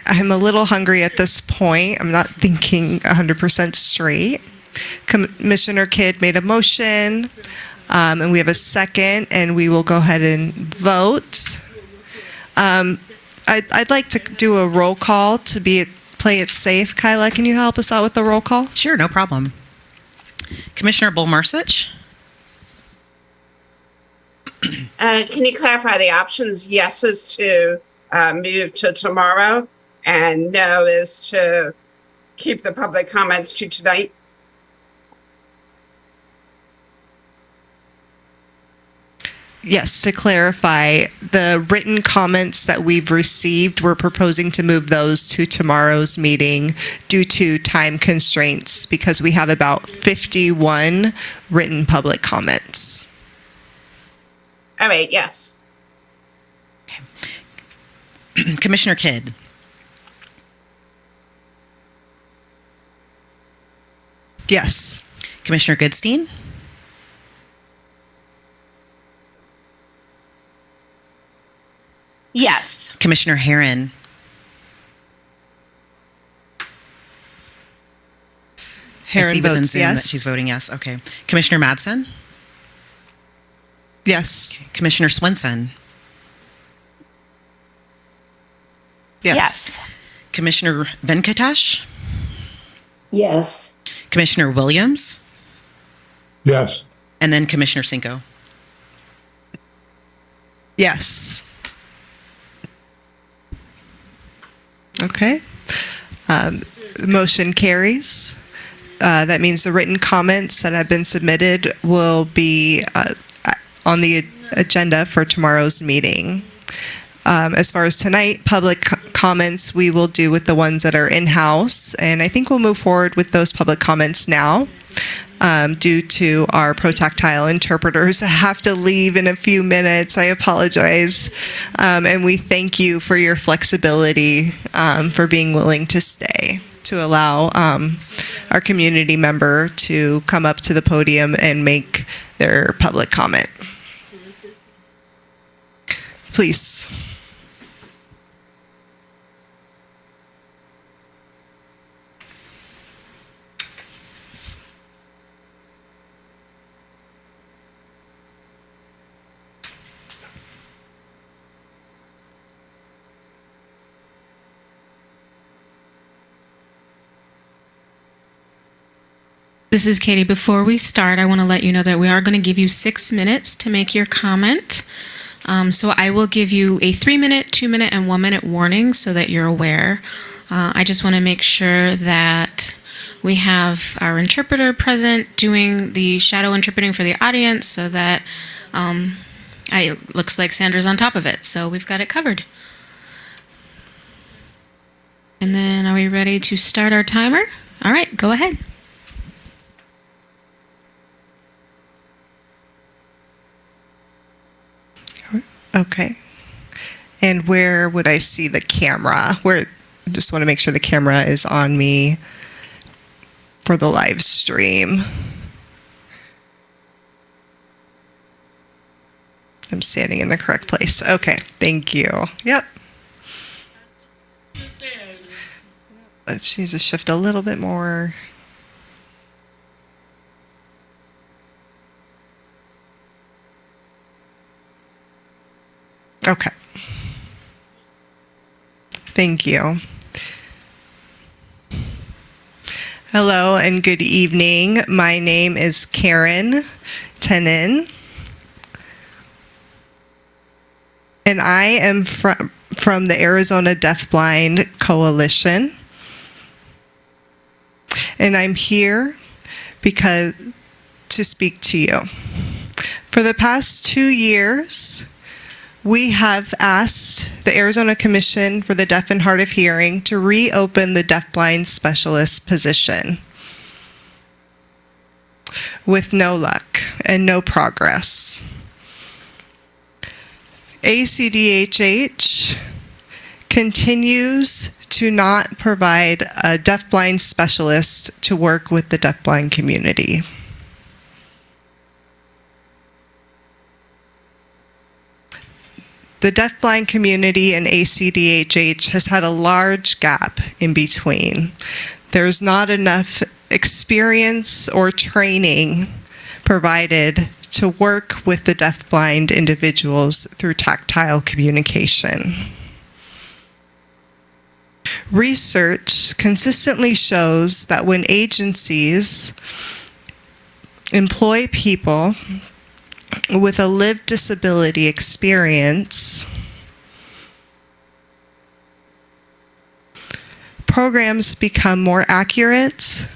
I'm a little hungry at this point. I'm not thinking 100% straight. Commissioner Kidd made a motion, and we have a second, and we will go ahead and vote. I'd like to do a roll call to play it safe. Kyla, can you help us out with the roll call? Sure, no problem. Commissioner Belmarcich? Can you clarify the options? Yes is to move to tomorrow, and no is to keep the public comments to tonight. Yes, to clarify, the written comments that we've received, we're proposing to move those to tomorrow's meeting due to time constraints because we have about 51 written public comments. All right, yes. Commissioner Kidd? Yes. Commissioner Goodstein? Yes. Commissioner Herron? I Herron see within votes Zoom yes. that she's voting yes. Okay. Commissioner Madsen? Yes. Commissioner Swinson? Yes. Commissioner Venkatesh? Yes. Commissioner Williams? Yes. And then Commissioner Cinco? Yes. Okay. The motion carries. That means the written comments that have been submitted will be on the agenda for tomorrow's meeting. As far as tonight, public comments we will do with the ones that are in-house, and I think we'll move forward with those public comments now. Due to our protactile interpreters have to leave in a few minutes. I apologize. And we thank you for your flexibility, for being willing to stay, to allow our community member to come up to the podium and make their public comment. Please. This is Katie. Before we start, I want to let you know that we are going to give you 6 minutes to make your comment. So I will give you a 3-minute, 2-minute, and 1-minute warning so that you're aware. I just want to make sure that we have our interpreter present doing the shadow interpreting for the audience so that it looks like Sandra's on top of it. So we've got it covered. And then are we ready to start our timer? All right, go ahead. Okay. And where would I see the camera? I just want to make sure the camera is on me for the live stream. I'm standing in the correct place. Okay, thank you. Yep. She needs to shift a little bit more. Okay. Thank you. Hello and good evening. My name is Karen Tenon, and I am from the Arizona Deafblind Coalition. And I'm here to speak to you. For the past 2 years, we have asked the Arizona Commission for the Deaf and Hard of Hearing to reopen the deafblind specialist position with no luck and no progress. ACDHH continues to not provide a deafblind specialist to work with the deafblind community. The deafblind community and ACDHH has had a large gap in between. There's not enough experience or training provided to work with the deafblind individuals through tactile communication. Research consistently shows that when agencies employ people with a lived disability experience, programs become more accurate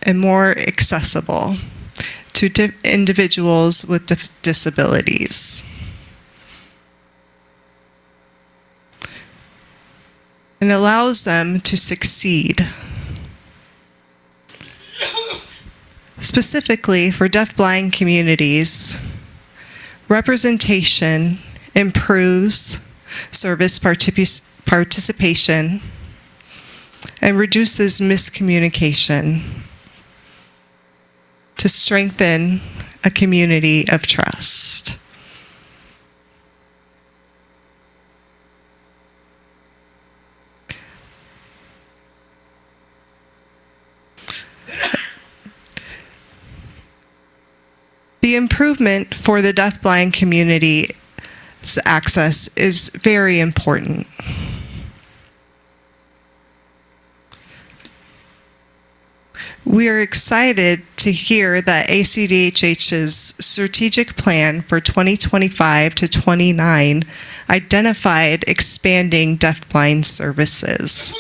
and more accessible to individuals with disabilities. And allows them to succeed. Specifically for deafblind communities, representation improves service participation and reduces miscommunication to strengthen a community of trust. The improvement for the deafblind community's access is very important. We are excited to hear that ACDHH's strategic plan for 2025 to 29 identified expanding deafblind services,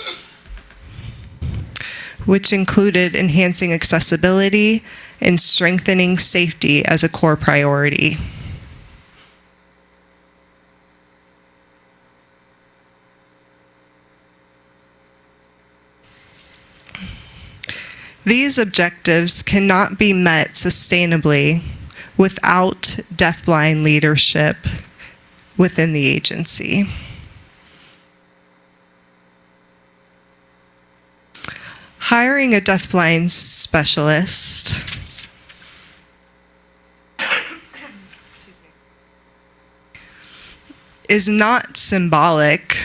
which included enhancing accessibility and strengthening safety as a core priority. These objectives cannot be met sustainably without deafblind leadership within the agency. Hiring a deafblind specialist is not symbolic,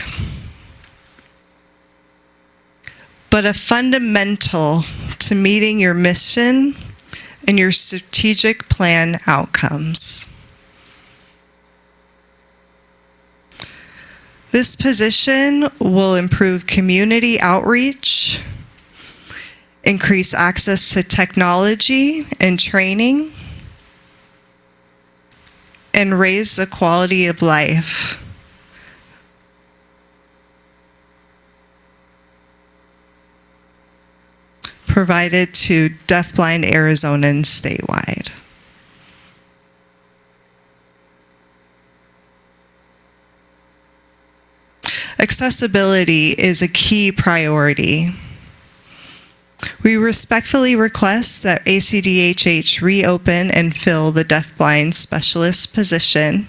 but a fundamental to meeting your mission and your strategic plan outcomes. This position will improve community outreach, increase access to technology and training, and raise the quality of life. Provided to deafblind Arizonans statewide. Accessibility is a key priority. We respectfully request that ACDHH reopen and fill the deafblind specialist position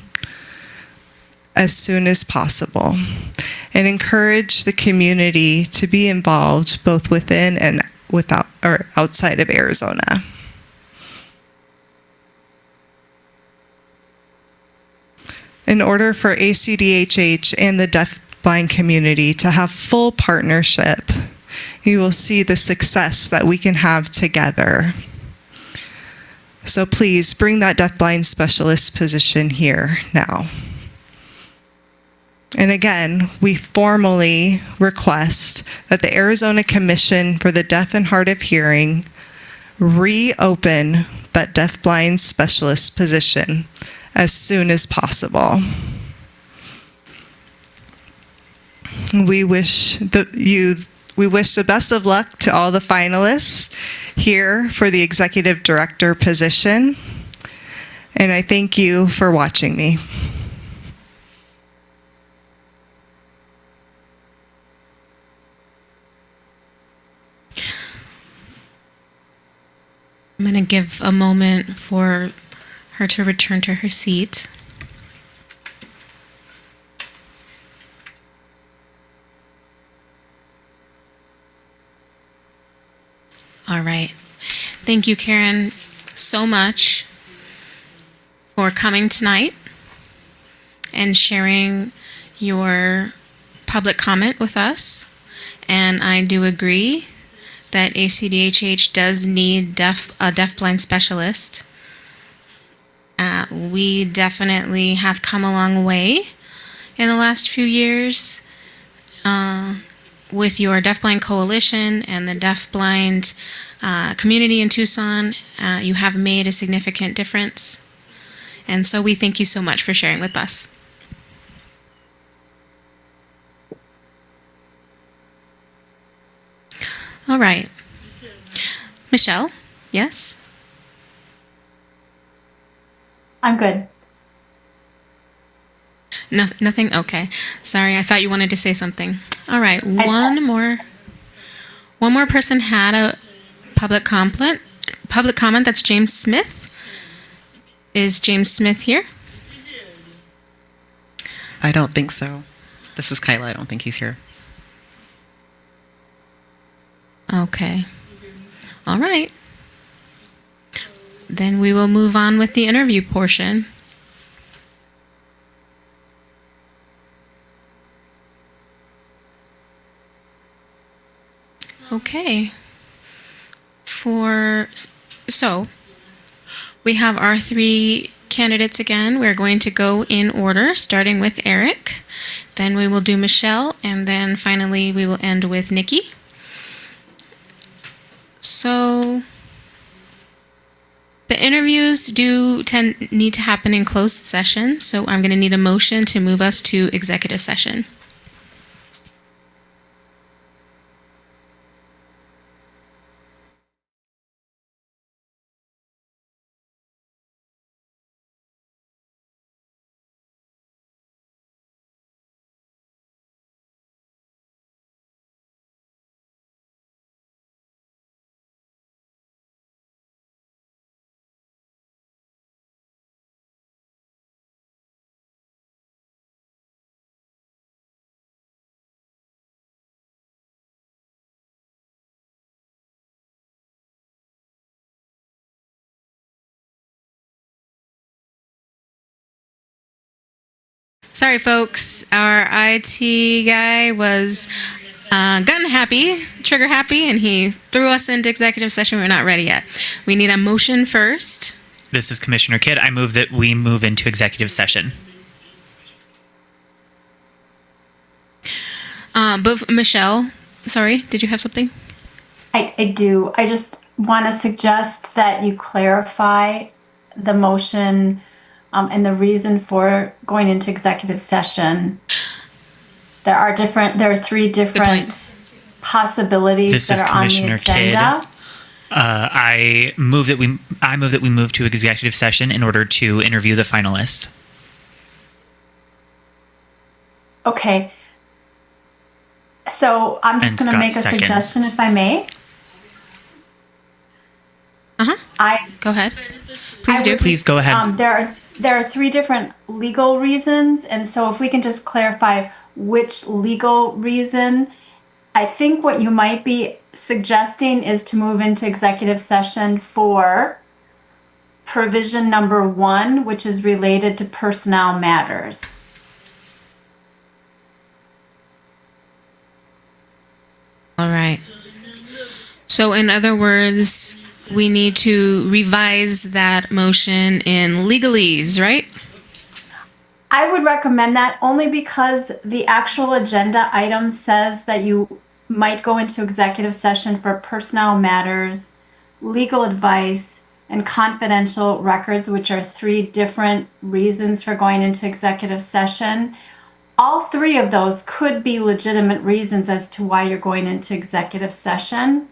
as soon as possible and encourage the community to be involved both within and outside of Arizona. In order for ACDHH and the deafblind community to have full partnership, you will see the success that we can have together. So please bring that deafblind specialist position here now. And again, we formally request that the Arizona Commission for the Deaf and Hard of Hearing reopen that deafblind specialist position as soon as possible. We wish the best of luck to all the finalists here for the executive director position. And I thank you for watching me. I'm going to give a moment for her to return to her seat. All right. Thank you, Karen, so much for coming tonight and sharing your public comment with us. And I do agree that ACDHH does need a deafblind specialist. We definitely have come a long way in the last few years with your Deafblind Coalition and the deafblind community in Tucson. You have made a significant difference. And so we thank you so much for sharing with us. All right. Michelle, yes? I'm good. No, nothing? Okay. Sorry, I thought you wanted to say something. All right, one more person had a public comment. That's James Smith. Is James Smith here? I don't think so. This is Kyla. I don't think he's here. Okay. All right. Then we will move on with the interview portion. Okay. So we have our three candidates again. We're going to go in order, starting with Eric. Then we will do Michelle, and then finally we will end with Nikki. So the interviews need to happen in closed session, so I'm going to need a motion to move us to executive session. Sorry, folks. Our IT guy was trigger happy, and he threw us into executive session. We're not ready yet. We need a motion first. This is Commissioner Kidd. I move that we move into executive session. But Michelle, sorry, did you have something? I do. I just want to suggest that you clarify the motion and the reason for going into executive session. There are three different possibilities that are on the agenda. Kidd. I move that we move to executive session in order to interview the finalists. Okay. So I'm just going to make a suggestion, if I may. Go ahead. Please do. Please go ahead. There are three different legal reasons, and so if we can just clarify which legal reason. I think what you might be suggesting is to move into executive session for provision number 1, which is related to personnel matters. All right. So in other words, we need to revise that motion in legalese, right? I would recommend that only because the actual agenda item says that you might go into executive session for personnel matters, legal advice, and confidential records, which are 3 different reasons for going into executive session. All 3 of those could be legitimate reasons as to why you're going into executive session.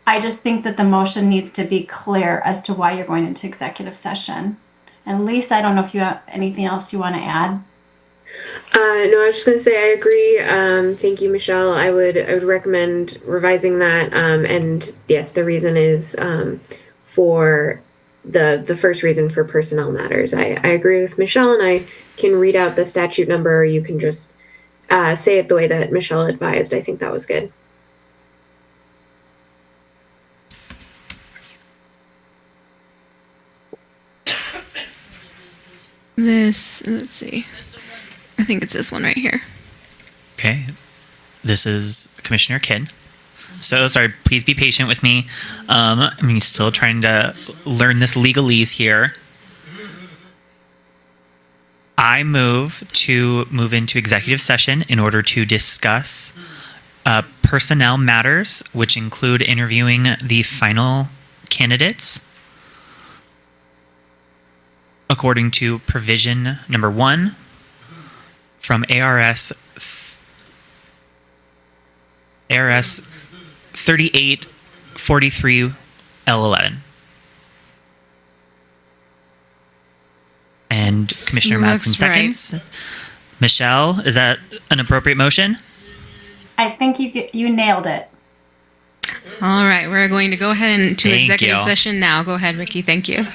I just think that the motion needs to be clear as to why you're going into executive session. And Lisa, I don't know if you have anything else you want to add. No, I was just going to say I agree. Thank you, Michelle. I would recommend revising that. And yes, the reason is for the first reason for personnel matters. I agree with Michelle, and I can read out the statute number. Or you can just say it the way that Michelle advised. I think that was good. Let's see. I think it's this one right here. Okay. This is Commissioner Kidd. So sorry, please be patient with me. I'm still trying to learn this legalese here. I move to move into executive session in order to discuss personnel matters, which include interviewing the final candidates according to provision number 1 from ARS 3843 L11. And Commissioner Madsen Looks right. seconds. Michelle, is that an appropriate motion? I think you nailed it. All right, we're going to go ahead into Thank executive you. session now. Go ahead, Ricky. Thank you.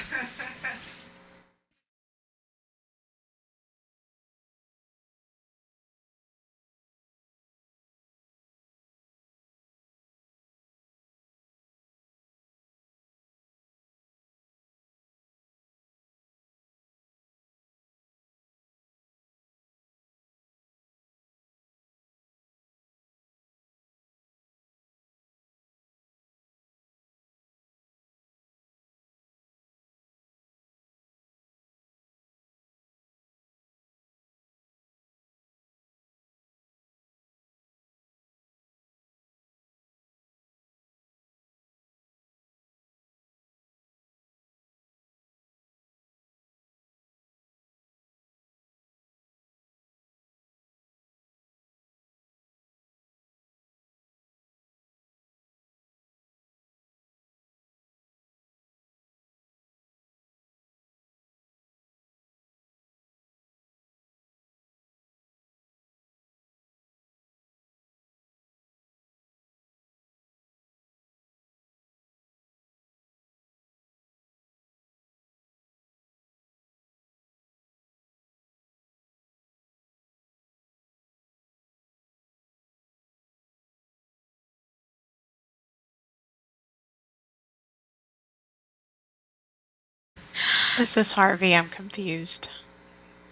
This is Harvey. I'm confused.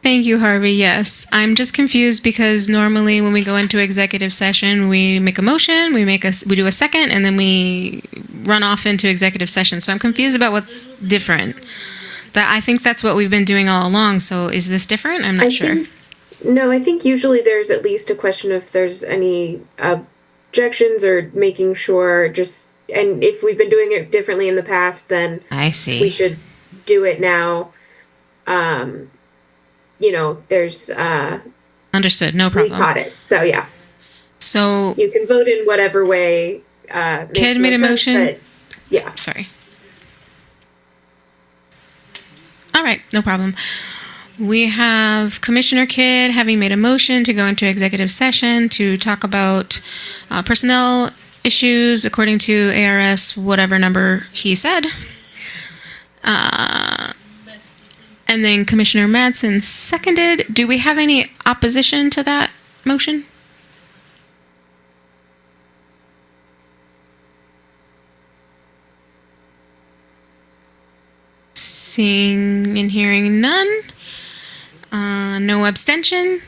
Thank you, Harvey. Yes, I'm just confused because normally when we go into executive session, we make a motion, we do a second, and then we run off into executive session. So I'm confused about what's different. I think that's what we've been doing all along. So is this different? I'm not sure. No, I think usually there's at least a question if there's any objections or making sure and if we've been doing it differently in the past, then I see. we should do it now. There's Understood. No problem. we caught it. So yeah, So you can vote in whatever way. Kid made a motion. But, yeah. Sorry. All right, no problem. We have Commissioner Kidd having made a motion to go into executive session to talk about personnel issues according to ARS, whatever number he said. And then Commissioner Madsen seconded. Do we have any opposition to that motion? Seeing and hearing none. No abstention.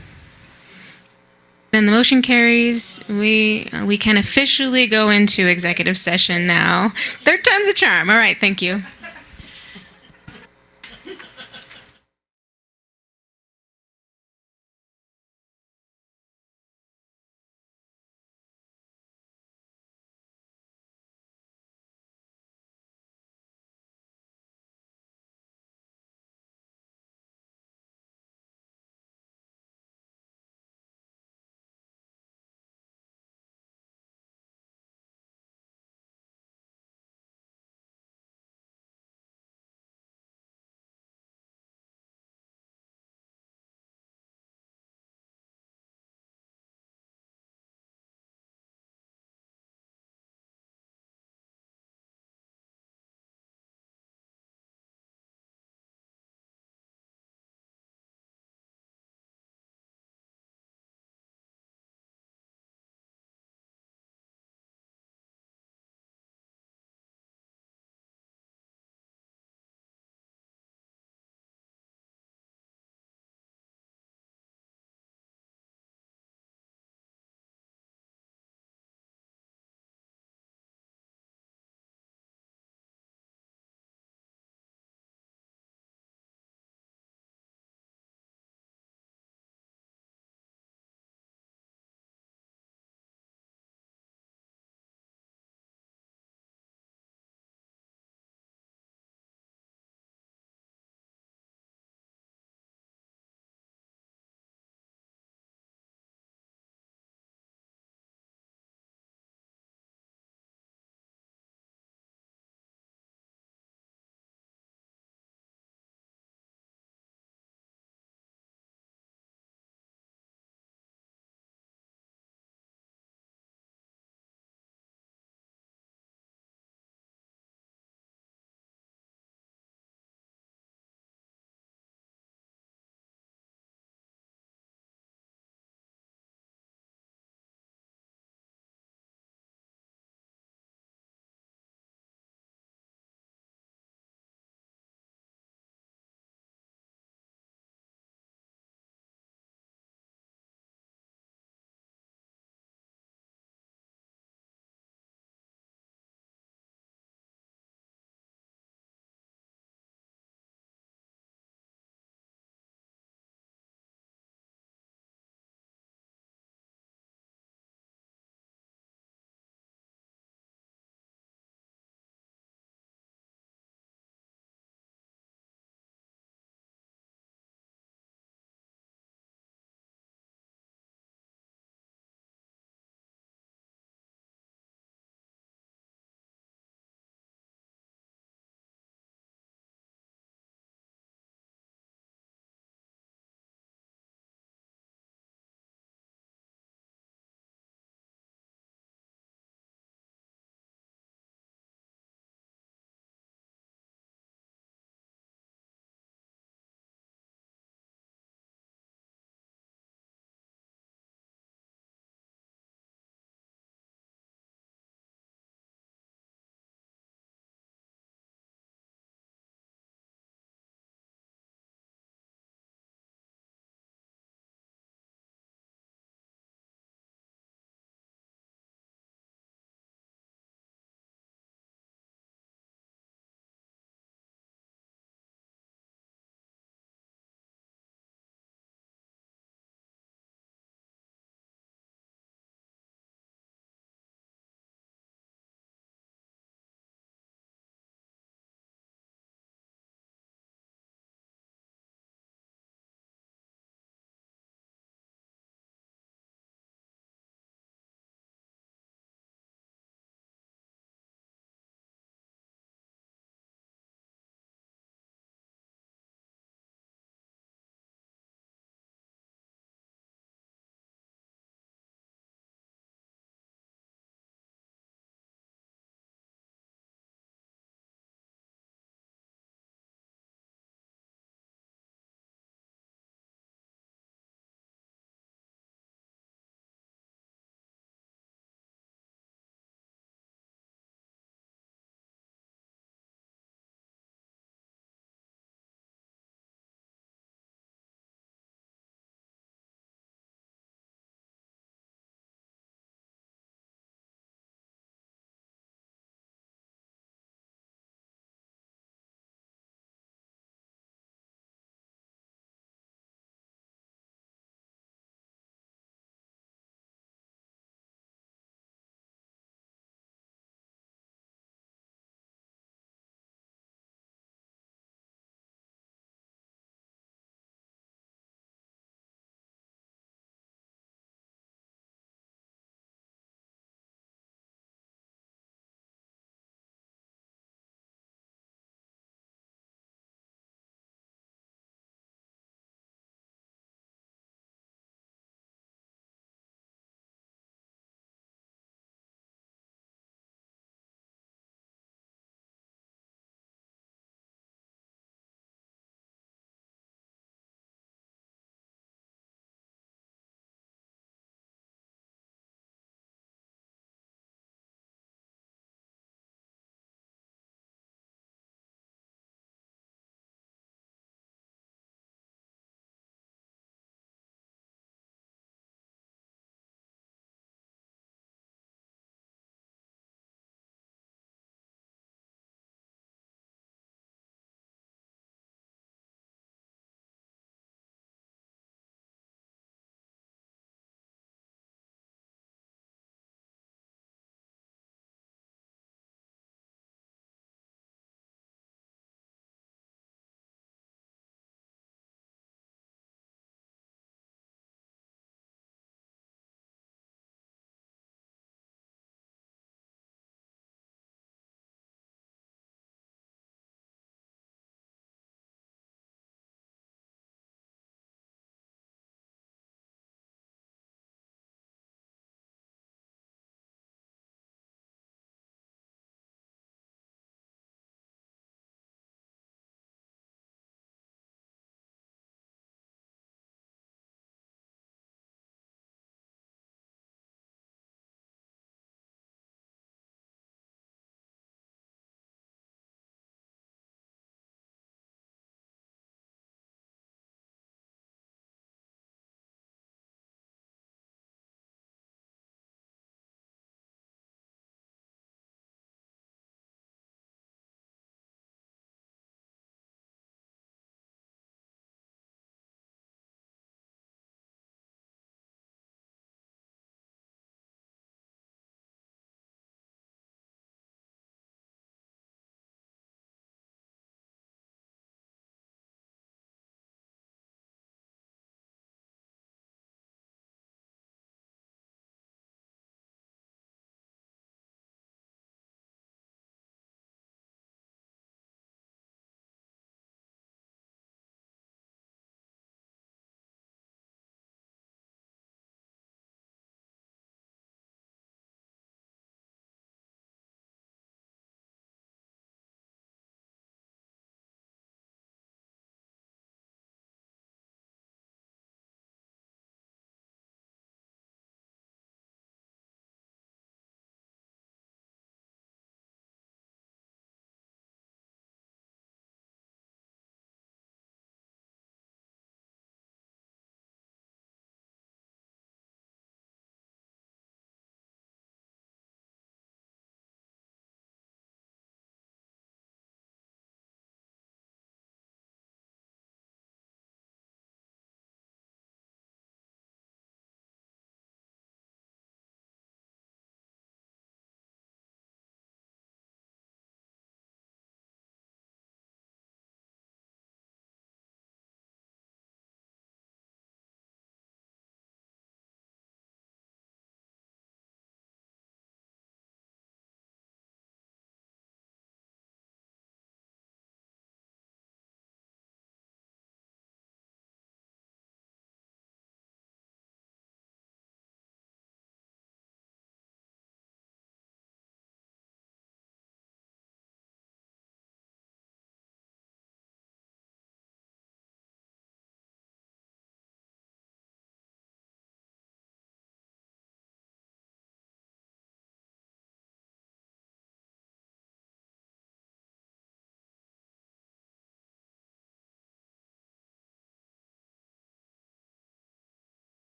Then the motion carries. We can officially go into executive session now. Third time's a charm. All right, thank you.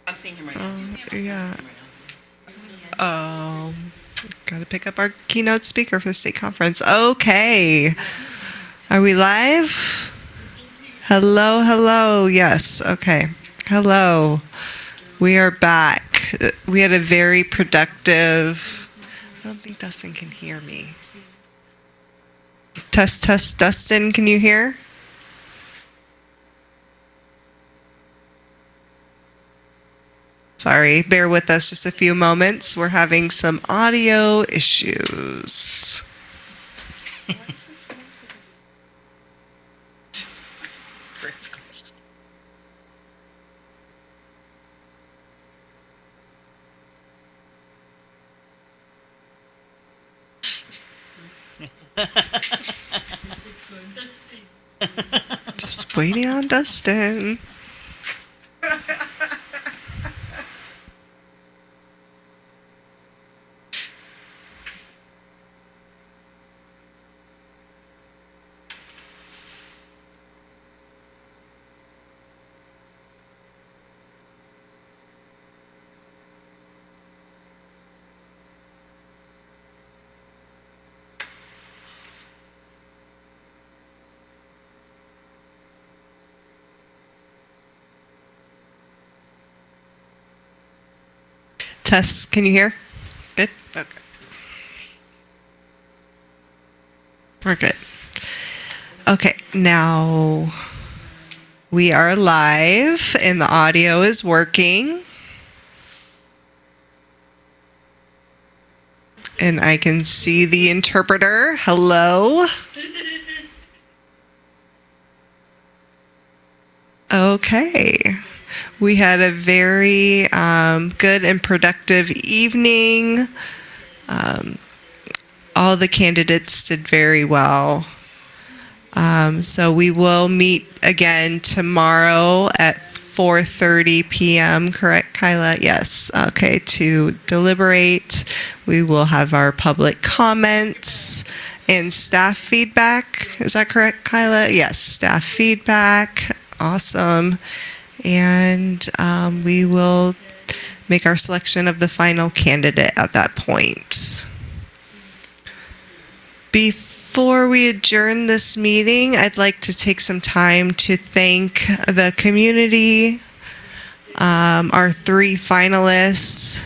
I'm seeing him right now. Yeah. Oh, got to pick up our keynote speaker for the state conference. Okay. Are we live? Hello, hello. Yes. Okay. Hello. We are back. We had a very productive. I don't think Dustin can hear me. Test, test. Dustin, can you hear? Sorry, bear with us just a few moments. We're having some audio issues. Just waiting on Dustin. Tess, can you hear? Good? Okay. We're good. Okay, now we are live and the audio is working. And I can see the interpreter. Hello. Okay. We had a very good and productive evening. All the candidates did very well. So we will meet again tomorrow at 4:30 p.m. Correct, Kyla? Yes. Okay, to deliberate. We will have our public comments and staff feedback. Is that correct, Kyla? Yes, staff feedback. Awesome. And we will make our selection of the final candidate at that point. Before we adjourn this meeting, I'd like to take some time to thank the community, our 3 finalists,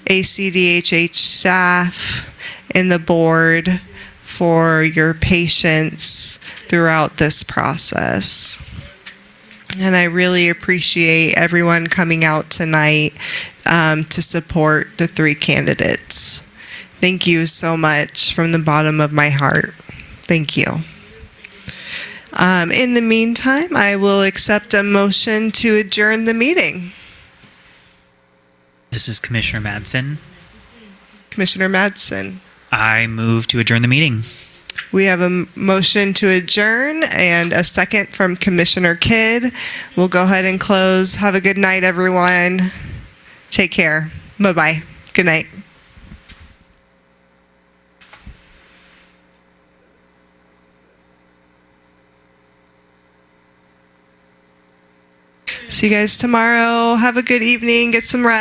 ACDHH staff, and the board for your patience throughout this process. And I really appreciate everyone coming out tonight to support the 3 candidates. Thank you so much from the bottom of my heart. Thank you. In the meantime, I will accept a motion to adjourn the meeting. This is Commissioner Madsen. Commissioner Madsen. I move to adjourn the meeting. We have a motion to adjourn and a second from Commissioner Kidd. We'll go ahead and close. Have a good night, everyone. Take care. Bye-bye. Good night. See you guys tomorrow. Have a good evening. Get some rest.